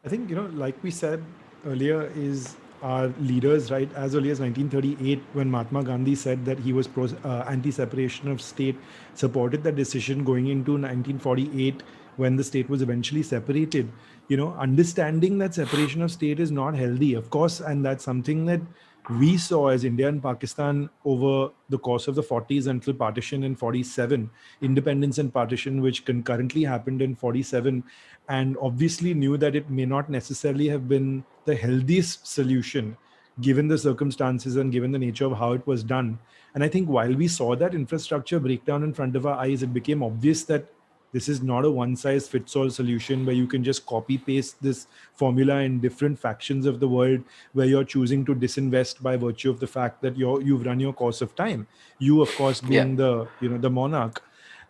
I think, like we said earlier, is our leaders, right, as early as 1938, when Mahatma Gandhi said that he was anti-separation of state, supported that decision going into 1948, when the state was eventually separated. Understanding that separation of state is not healthy, of course, and that's something that we saw as India and Pakistan over the course of the 40s until partition in 47, independence and partition, which concurrently happened in 47, and obviously knew that it may not necessarily have been the healthiest solution given the circumstances and given the nature of how it was done. And I think while we saw that infrastructure breakdown in front of our eyes, it became obvious that this is not a one-size-fits-all solution where you can just copy-paste this formula in different factions of the world, where you're choosing to disinvest by virtue of the fact that you've run your course of time. You, of course, being the monarch,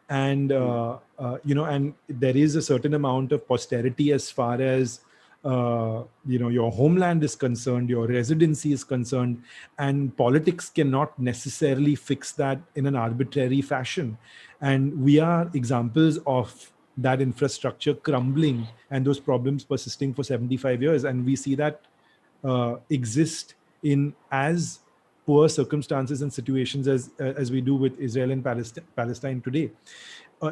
and and there is a certain amount of posterity as far as your homeland is concerned, your residency is concerned, and politics cannot necessarily fix that in an arbitrary fashion. And we are examples of that infrastructure crumbling and those problems persisting for 75 years. And we see that exist in as poor circumstances and situations as we do with Israel and Palestine today.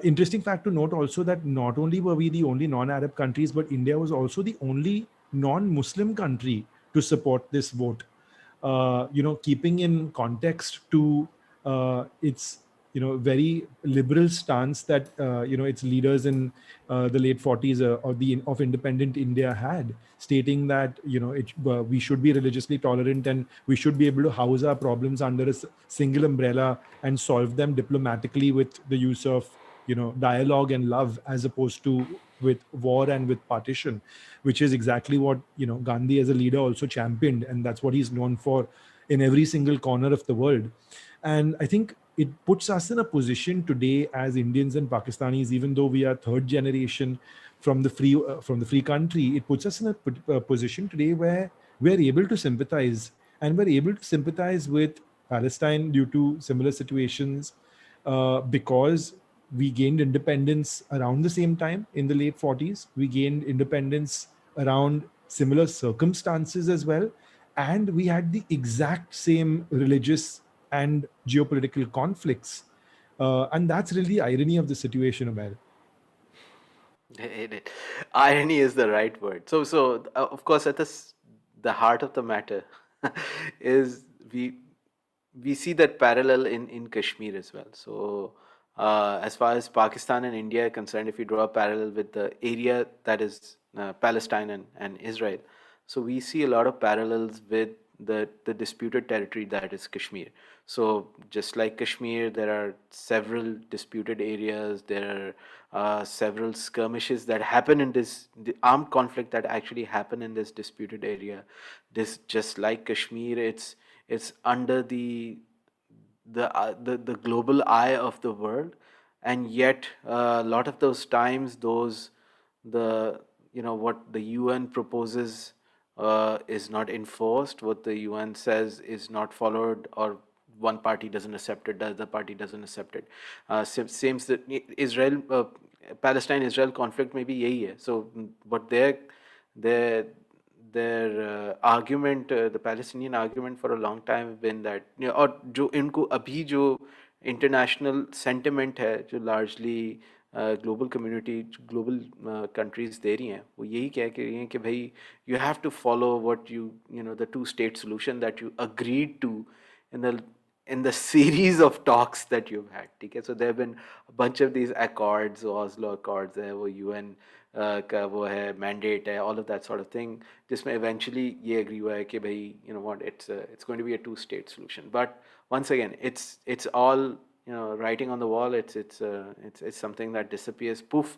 Interesting fact to note also that not only were we the only non-Arab countries, but India was also the only non-Muslim country to support this vote. Keeping in context to its very liberal stance that its leaders in the late 40s of independent India had, stating that we should be religiously tolerant and we should be able to house our problems under a single umbrella and solve them diplomatically with the use of dialogue and love, as opposed to with war and with partition, which is exactly what Gandhi as a leader also championed, and that's what he's known for in every single corner of the world. And I think it puts us in a position today as Indians and Pakistanis, even though we are third generation from the free country, it puts us in a position today where we're able to sympathize, and we're able to sympathize with Palestine due to similar situations, because we gained independence around the same time in the late 40s. We gained independence around similar circumstances as well. And we had the exact same religious and geopolitical conflicts. And that's really the irony of the situation, Umair. It- Irony is the right word. Of course, the heart of the matter is we see that parallel in Kashmir as well. So, as far as Pakistan and India are concerned, if you draw a parallel with the area that is Palestine and Israel, so we see a lot of parallels with the disputed territory that is Kashmir. So just like Kashmir, there are several disputed areas. There are several skirmishes that happen in the armed conflict that actually happen in this disputed area. This just like Kashmir, it's under the global eye of the world, and yet a lot of those times the what the UN proposes is not enforced, what the UN says is not followed, or one party doesn't accept it, the other party doesn't accept it. Same that Israel Palestine Israel conflict में भी यही है. So but their argument, the Palestinian argument for a long time have been that, और जो इनको अभी जो international sentiment है, जो largely global community, global countries दे रही हैं, वो यही कह के रही हैं कि भाई you have to follow what the two-state solution that you agreed to in the series of talks that you've had. ठीक है, so there have been a bunch of these accords, Oslo Accords है, वो UN का वो है, mandate है, all of that sort of thing, जिसमें eventually ये agree हुआ है कि भाई what, it's going to be a two-state solution. But once again, it's all writing on the wall. It's something that disappears poof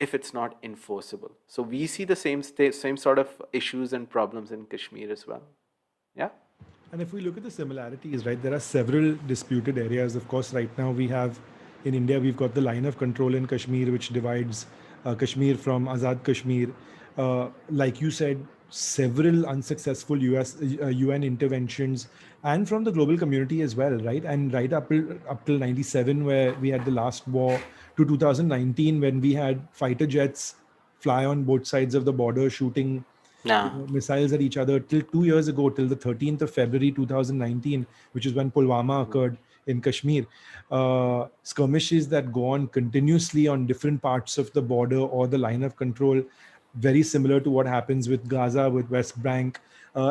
if it's not enforceable. So we see the same sort of issues and problems in Kashmir as well. Yeah. And if we look at the similarities, right, there are several disputed areas. Of course, right now in India, we've got the line of control in Kashmir, which divides Kashmir from Azad Kashmir. Like you said, several unsuccessful UN interventions, and from the global community as well, right? And right up till 97, where we had the last war, to 2019, when we had fighter jets fly on both sides of the border, shooting missiles at each other, till 2 years ago, till the 13th of February 2019, which is when Pulwama occurred in Kashmir. Skirmishes that go on continuously on different parts of the border or the line of control, very similar to what happens with Gaza, with West Bank.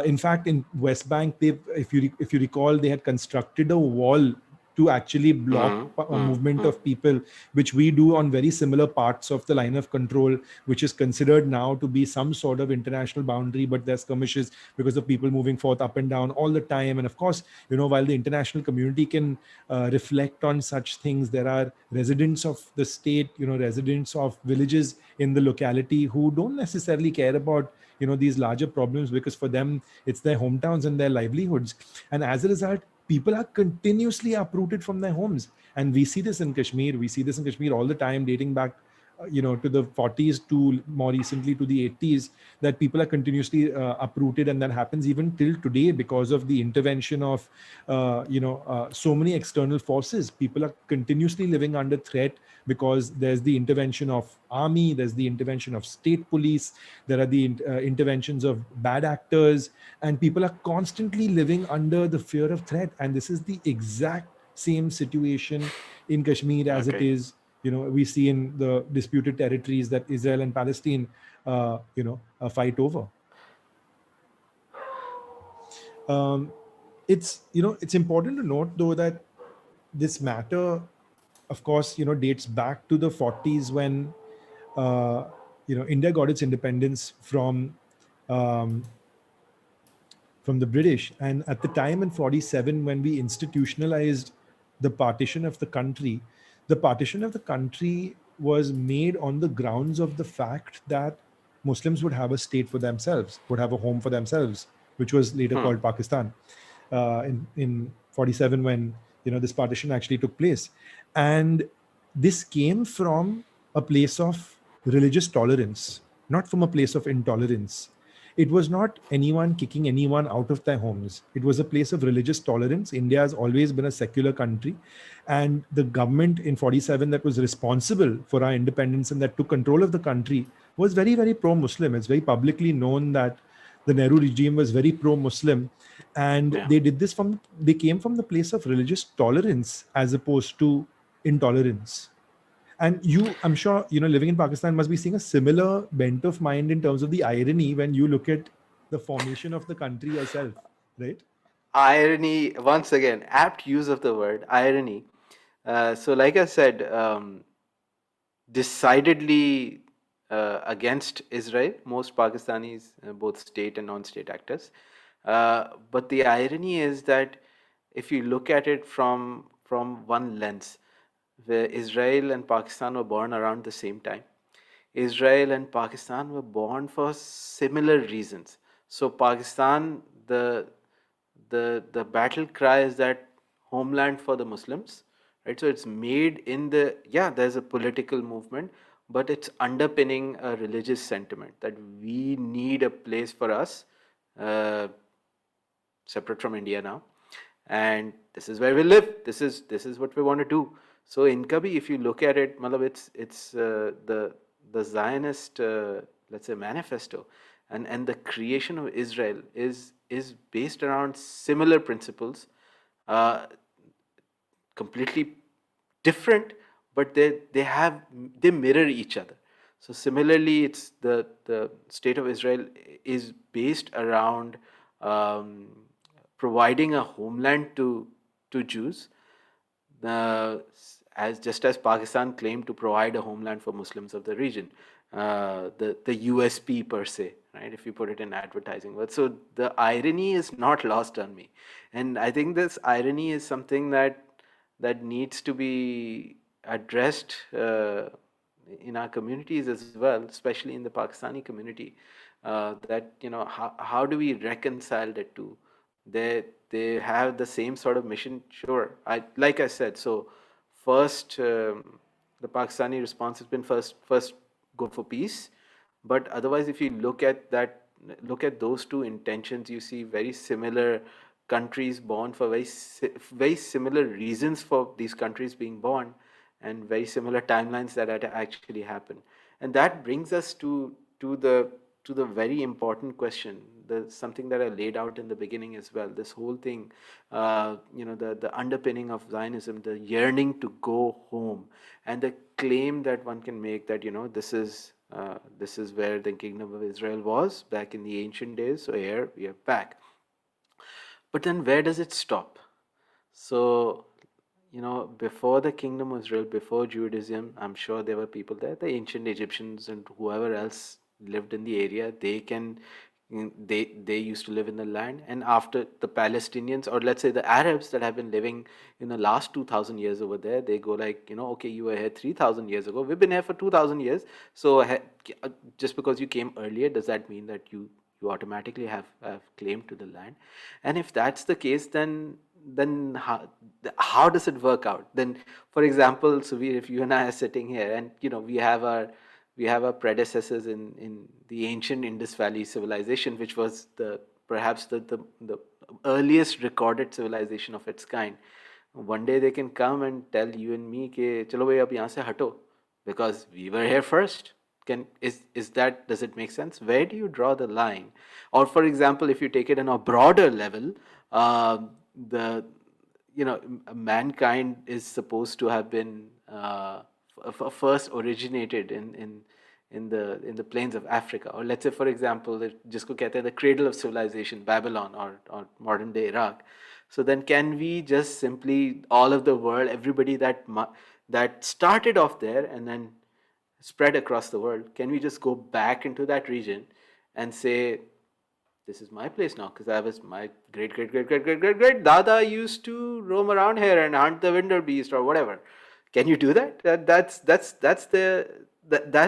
In fact, in West Bank, if you recall, they had constructed a wall to actually block movement of people, which we do on very similar parts of the line of control, which is considered now to be some sort of international boundary, but there's skirmishes because of people moving forth up and down all the time. And of course, while the international community can reflect on such things, there are residents of the state, residents of villages in the locality who don't necessarily care about these larger problems, because for them it's their hometowns and their livelihoods. And as a result, people are continuously uprooted from their homes. And we see this in Kashmir. We see this in Kashmir all the time, dating back to the 40s to more recently to the 80s, that people are continuously uprooted. And that happens even till today because of the intervention of so many external forces. People are continuously living under threat because there's the intervention of army, there's the intervention of state police, there are the interventions of bad actors, and people are constantly living under the fear of threat. And this is the exact same situation in Kashmir as it is, we see in the disputed territories that Israel and Palestine, fight over. It's important to note, though, that this matter, of course, dates back to the 40s when, India got its independence from the British. And at the time in 47, when we institutionalized the partition of the country was made on the grounds of the fact that Muslims would have a state for themselves, would have a home for themselves, which was later called Pakistan. in 47 when this partition actually took place, and this came from a place of religious tolerance, not from a place of intolerance. It was not anyone kicking anyone out of their homes. It was a place of religious tolerance. India has always been a secular country, and the government in 47 that was responsible for our independence and that took control of the country was very, very pro-Muslim. It's very publicly known that the Nehru regime was very pro-Muslim, and Yeah. they came from the place of religious tolerance as opposed to intolerance. And you, I'm sure, living in Pakistan must be seeing a similar bent of mind in terms of the irony when you look at the formation of the country yourself, right? Irony, once again, apt use of the word irony. So, like I said, decidedly against Israel, most Pakistanis, both state and non state actors. But the irony is that if you look at it from one lens, where Israel and Pakistan were born around the same time, Israel and Pakistan were born for similar reasons. So Pakistan, the battle cry is that homeland for the Muslims, right? So it's made in the, yeah, there's a political movement, but it's underpinning a religious sentiment that we need a place for us, uh, separate from India now, and this is where we live. This is what we want to do. So in Kabi, if you look at it, malab, it's the Zionist, let's say, manifesto, and the creation of Israel is based around similar principles, uh, completely different, but they mirror each other. So similarly, it's the state of Israel is based around um, providing a homeland to Jews, as just as Pakistan claimed to provide a homeland for Muslims of the region, the USP per se, right? If you put it in advertising, but so the irony is not lost on me, and I think this irony is something that needs to be addressed in our communities as well, especially in the Pakistani community. That how do we reconcile the two? They have the same sort of mission. Sure, like I said. So first, the Pakistani response has been first go for peace, but otherwise, if you look at those two intentions, you see very similar countries born for very similar reasons for these countries being born, and very similar timelines that had actually happened. And that brings us to the very important question, the something that I laid out in the beginning as well. This whole thing, the underpinning of Zionism, the yearning to go home, and the claim that one can make that this is where the kingdom of Israel was back in the ancient days. So here we are back. But then where does it stop? So, before the kingdom of Israel, before Judaism, I'm sure there were people there. The ancient Egyptians and whoever else lived in the area, they used to live in the land. And after the Palestinians, or let's say the Arabs that have been living in the last 2,000 years over there, they go like, okay, you were here 3,000 years ago. We've been here for 2,000 years. So just because you came earlier, does that mean that you automatically have claim to the land? And if that's the case, then how does it work out? Then, for example, Suveer, if you and I are sitting here, and we have our predecessors in the ancient Indus Valley civilization, which was perhaps the earliest recorded civilization of its kind. One day they can come and tell you and me कि चलो भाई अब यहाँ से हटो, because we were here first. Is that, does it make sense? Where do you draw the line? Or for example, if you take it on a broader level, the mankind is supposed to have been first originated in the plains of Africa. Or let's say, for example, jisko kehte hain the cradle of civilization, Babylon, or modern day Iraq. So then can we just simply, all of the world, everybody that started off there and then spread across the world, can we just go back into that region and say, this is my place now, because I was, my great dada used to roam around here and hunt the wildebeest or whatever? Can you do that? That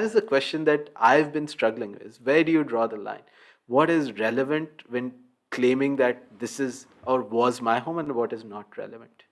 is the question that I've been struggling with. Where do you draw the line? What is relevant when claiming that this is or was my home and what is not relevant?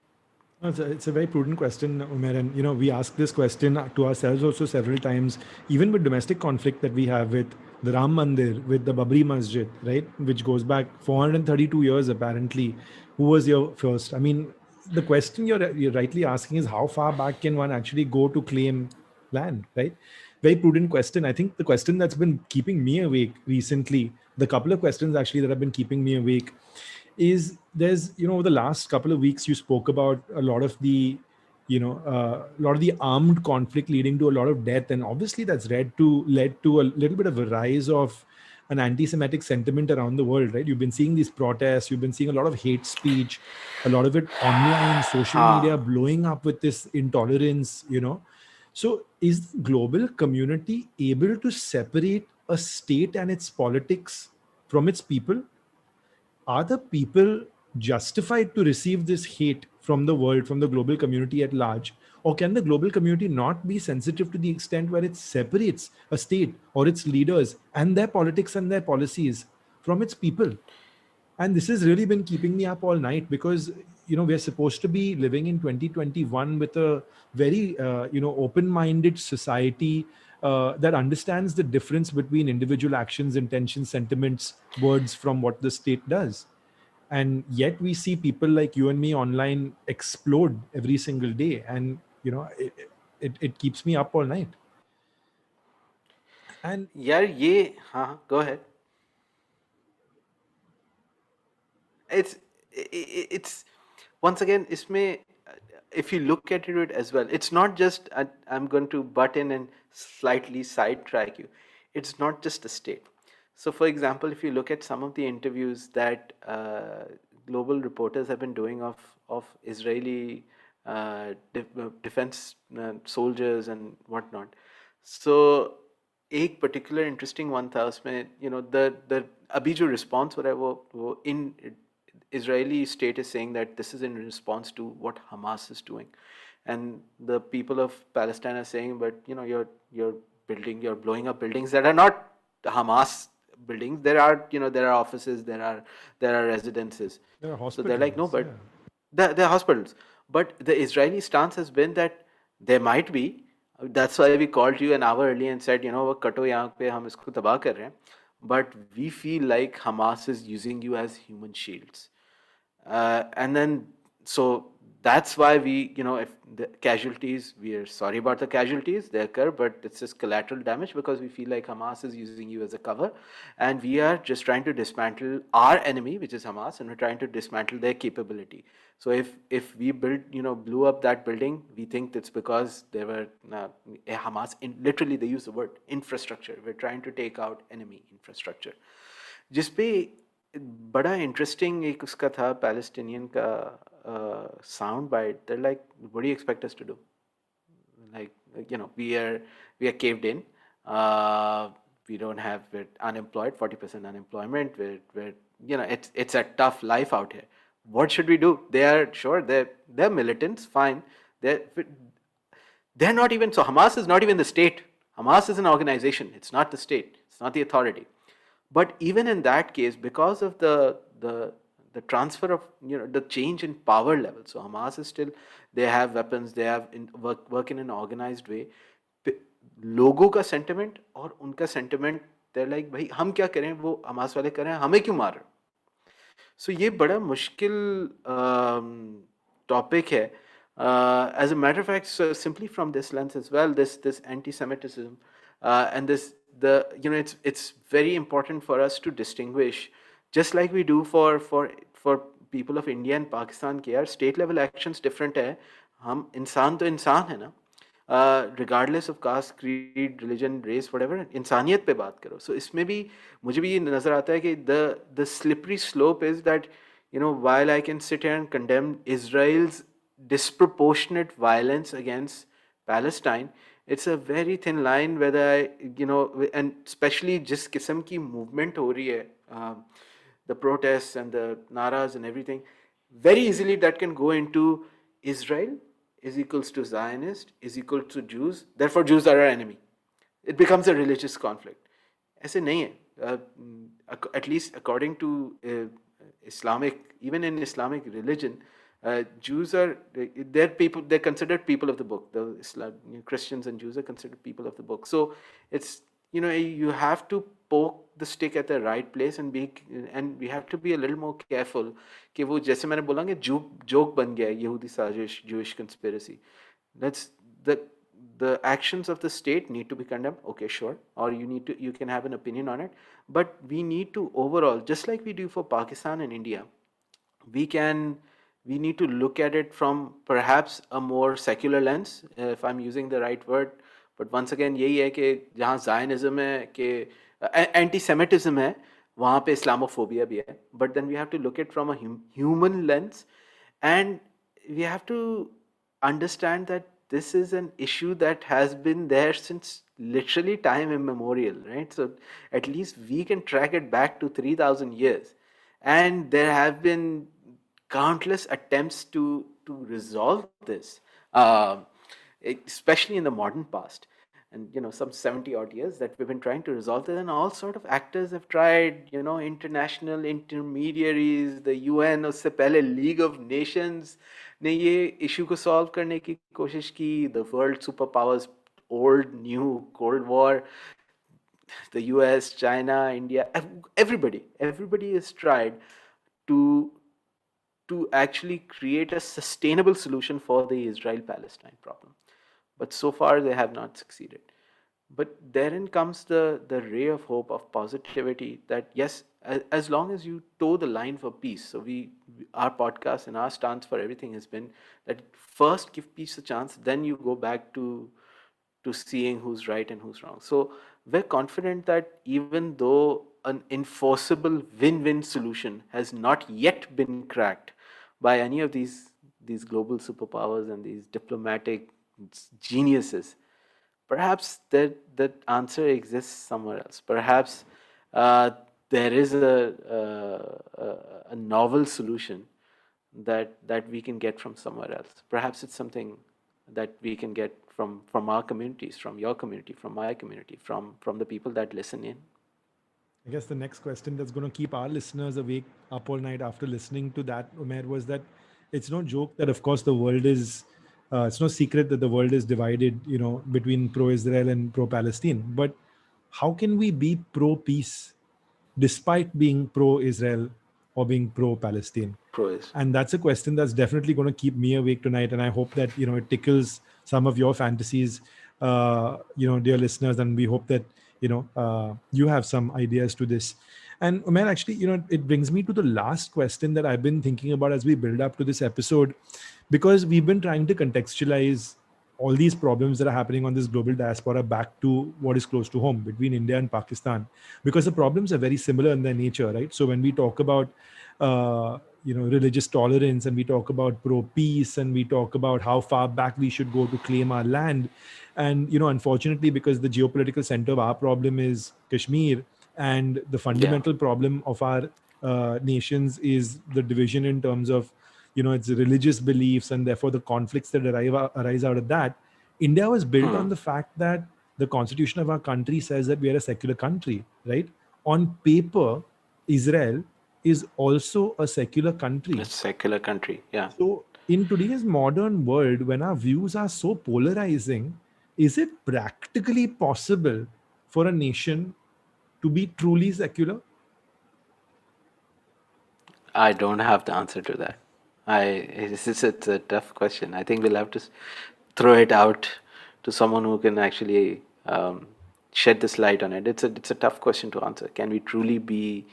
It's a very prudent question, Umair. And we ask this question to ourselves also several times, even with domestic conflict that we have with the Ram Mandir, with the Babri Masjid, right, which goes back 432 years apparently. Who was your first? I mean, the question you're rightly asking is how far back can one actually go to claim land, right? Very prudent question. I think the question that's been keeping me awake recently, the couple of questions actually that have been keeping me awake is there's over the last couple of weeks you spoke about a lot of the a lot of the armed conflict leading to a lot of death, and obviously that's led to a little bit of a rise of an anti-Semitic sentiment around the world, right? You've been seeing these protests, you've been seeing a lot of hate speech, a lot of it online, social media Ha. blowing up with this intolerance. So is the global community able to separate a state and its politics from its people? Are the people justified to receive this hate from the world, from the global community at large? Or can the global community not be sensitive to the extent where it separates a state or its leaders and their politics and their policies from its people? And this has really been keeping me up all night because we're supposed to be living in 2021 with a very open-minded society that understands the difference between individual actions, intentions, sentiments, words from what the state does. And yet we see people like you and me online explode every single day, and it keeps me up all night. And यार ये हाँ go ahead. It's once again इसमें if you look at it as well, it's not just I'm going to butt in and slightly sidetrack you. It's not just a state. So, for example, if you look at some of the interviews that global reporters have been doing of Israeli defense soldiers and whatnot, so एक particular interesting one था उसमें the अभी जो response हो रहा है वो in Israeli state is saying that this is in response to what Hamas is doing, and the people of Palestine are saying, but you're blowing up buildings that are not Hamas buildings. There are offices, there are residences. there are So they're like, no, hospitals, but yeah. they're hospitals. But the Israeli stance has been that there might be. That's why we called you an hour early and said, वो कटो यहाँ पे हम इसको तबाह कर रहे हैं. But we feel like Hamas is using you as human shields. And then, so that's why if the casualties, we are sorry about the casualties, they occur, but it's just collateral damage because we feel like Hamas is using you as a cover. And we are just trying to dismantle our enemy, which is Hamas, and we're trying to dismantle their capability. So if we blew up that building, we think it's because there were Hamas, literally they use the word infrastructure. We're trying to take out enemy infrastructure. जिसपे बड़ा interesting एक उसका था Palestinian का sound bite. They're like, what do you expect us to do? Like we are caved in. We don't have, we're unemployed, 40% unemployment. We're it's a tough life out here. What should we do? They are sure they're militants, fine. They're not even, so Hamas is not even the state. Hamas is an organization. It's not the state. It's not the authority. But even in that case, because of the transfer of the change in power level, so Hamas is still, they have weapons, they have work in an organized way. लोगों का sentiment और उनका sentiment, they're like, भाई हम क्या करें, वो Hamas वाले करें, हमें क्यों मार रहे? So ये बड़ा मुश्किल टॉपिक है. As a matter of fact, so simply from this lens as well, this anti-Semitism and this it's very important for us to distinguish, just like we do for people of India and Pakistan के यार state level actions different है. हम इंसान तो इंसान है ना, regardless of caste, creed, religion, race, whatever, इंसानियत पे बात करो. So इसमें भी मुझे भी ये नज़र आता है कि the slippery slope is that while I can sit here and condemn Israel's disproportionate violence against Palestine, it's a very thin line whether and especially जिस किस्म की movement हो रही है, the protests and the naras and everything, very easily that can go into Israel is equals to Zionist, is equal to Jews, therefore Jews are our enemy. It becomes a religious conflict. ऐसे नहीं है. At least according to Islamic, even in Islamic religion, Jews are they're people. They're considered people of the book. The Christians and Jews are considered people of the book. So it's, you have to poke the stick at the right place and we have to be a little more careful कि वो जैसे मैंने बोला कि joke बन गया है यहूदी साजिश, Jewish conspiracy. Let's the actions of the state need to be condemned, okay, sure, or you can have an opinion on it, but we need to overall, just like we do for Pakistan and India, we can we need to look at it from perhaps a more secular lens, if I'm using the right word. But once again यही है कि जहाँ Zionism है कि anti-Semitism है, वहाँ पे Islamophobia भी है. But then we have to look at it from a human lens, and we have to understand that this is an issue that has been there since literally time immemorial, right? So at least we can track it back to 3,000 years. And there have been countless attempts to resolve this, especially in the modern past. And some 70 odd years that we've been trying to resolve it, and all sort of actors have tried, international intermediaries, the UN, उससे पहले League of Nations ने ये issue को solve करने की कोशिश की, the world superpowers, old, new, Cold War, the US, China, India, everybody has tried to actually create a sustainable solution for the Israel-Palestine problem. But so far they have not succeeded. But therein comes the ray of hope, of positivity, that yes, as long as you toe the line for peace. So our podcast and our stance for everything has been that first give peace a chance, then you go back to seeing who's right and who's wrong. So we're confident that even though an enforceable win-win solution has not yet been cracked by any of these global superpowers and these diplomatic geniuses, perhaps that answer exists somewhere else. Perhaps there is a novel solution that we can get from somewhere else. Perhaps it's something that we can get from our communities, from your community, from my community, from the people that listen in. I guess the next question that's going to keep our listeners awake up all night after listening to that, Umair, was that it's no joke that, of course, the world is, it's no secret that the world is divided, between pro-Israel and pro-Palestine. But how can we be pro-peace despite being pro-Israel or being pro-Palestine? Pro-Israel. And that's a question that's definitely going to keep me awake tonight. And I hope that, it tickles some of your fantasies, dear listeners. And we hope that, you have some ideas to this. And Umair, actually, it brings me to the last question that I've been thinking about as we build up to this episode, because we've been trying to contextualize all these problems that are happening on this global diaspora back to what is close to home between India and Pakistan, because the problems are very similar in their nature, right? So when we talk about, religious tolerance, and we talk about pro-peace, and we talk about how far back we should go to claim our land, and unfortunately, because the geopolitical center of our problem is Kashmir, and the fundamental problem of our nations is the division in terms of its religious beliefs, and therefore the conflicts that arise out of that. India was built on the fact that the constitution of our country says that we are a secular country, right? On paper, Israel is also a secular country. A secular country, yeah. So in today's modern world, when our views are so polarizing, is it practically possible for a nation to be truly secular? I don't have the answer to that. It's a tough question. I think we'll have to throw it out to someone who can actually shed this light on it. It's a tough question to answer. Can we truly be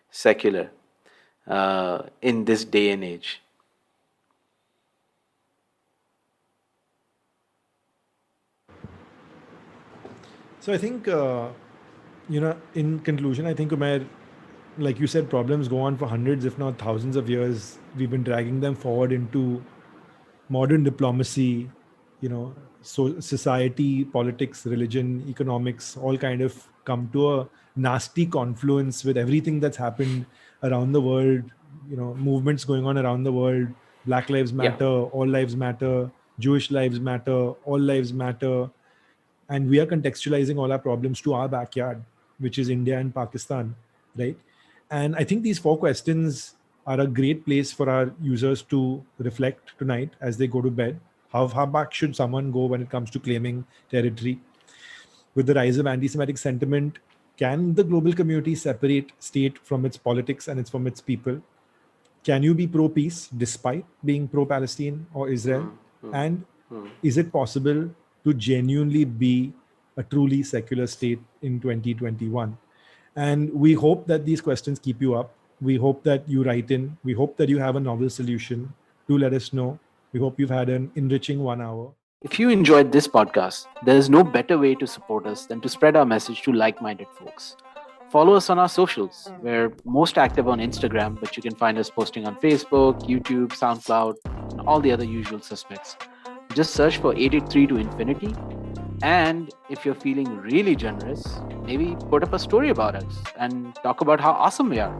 secular in this day and age? So I think, in conclusion, I think, Umair, like you said, problems go on for hundreds, if not thousands of years. We've been dragging them forward into modern diplomacy, so society, politics, religion, economics, all kind of come to a nasty confluence with everything that's happened around the world, movements going on around the world. Black Lives Matter, All Lives Matter, Jewish Lives Matter, All Lives Matter. And we are contextualizing all our problems to our backyard, which is India and Pakistan, right? And I think these four questions are a great place for our users to reflect tonight as they go to bed. How back should someone go when it comes to claiming territory? With the rise of anti-Semitic sentiment, can the global community separate state from its politics and from its people? Can you be pro-peace despite being pro-Palestine or Israel? And is it possible to genuinely be a truly secular state in 2021? And we hope that these questions keep you up. We hope that you write in. We hope that you have a novel solution. Do let us know. We hope you've had an enriching 1 hour. If you enjoyed this podcast, there is no better way to support us than to spread our message to like minded folks. Follow us on our socials. We're most active on Instagram, but you can find us posting on Facebook, YouTube, SoundCloud, and all the other usual suspects. Just search for 883 to Infinity. And if you're feeling really generous, maybe put up a story about us and talk about how awesome we are.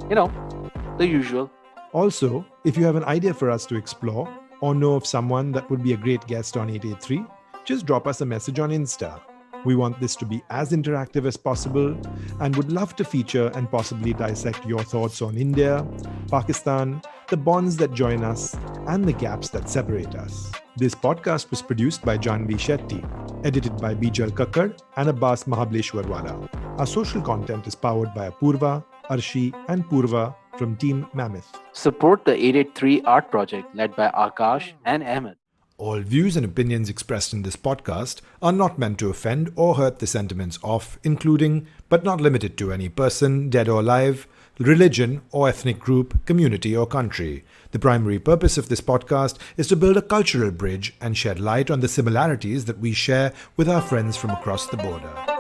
The usual. Also, if you have an idea for us to explore or know of someone that would be a great guest on 883, just drop us a message on Insta. We want this to be as interactive as possible and would love to feature and possibly dissect your thoughts on India, Pakistan, the bonds that join us, and the gaps that separate us. This podcast was produced by Janvi Shetty, edited by Bijal Kakkad and Abbas Mahableshwarwala. Our social content is powered by Apurva, Arshi, and Purva from Team Mammoth. Support the 883 art project led by Akash and Ahmed. All views and opinions expressed in this podcast are not meant to offend or hurt the sentiments of, including, but not limited to, any person, dead or alive, religion or ethnic group, community or country. The primary purpose of this podcast is to build a cultural bridge and shed light on the similarities that we share with our friends from across the border.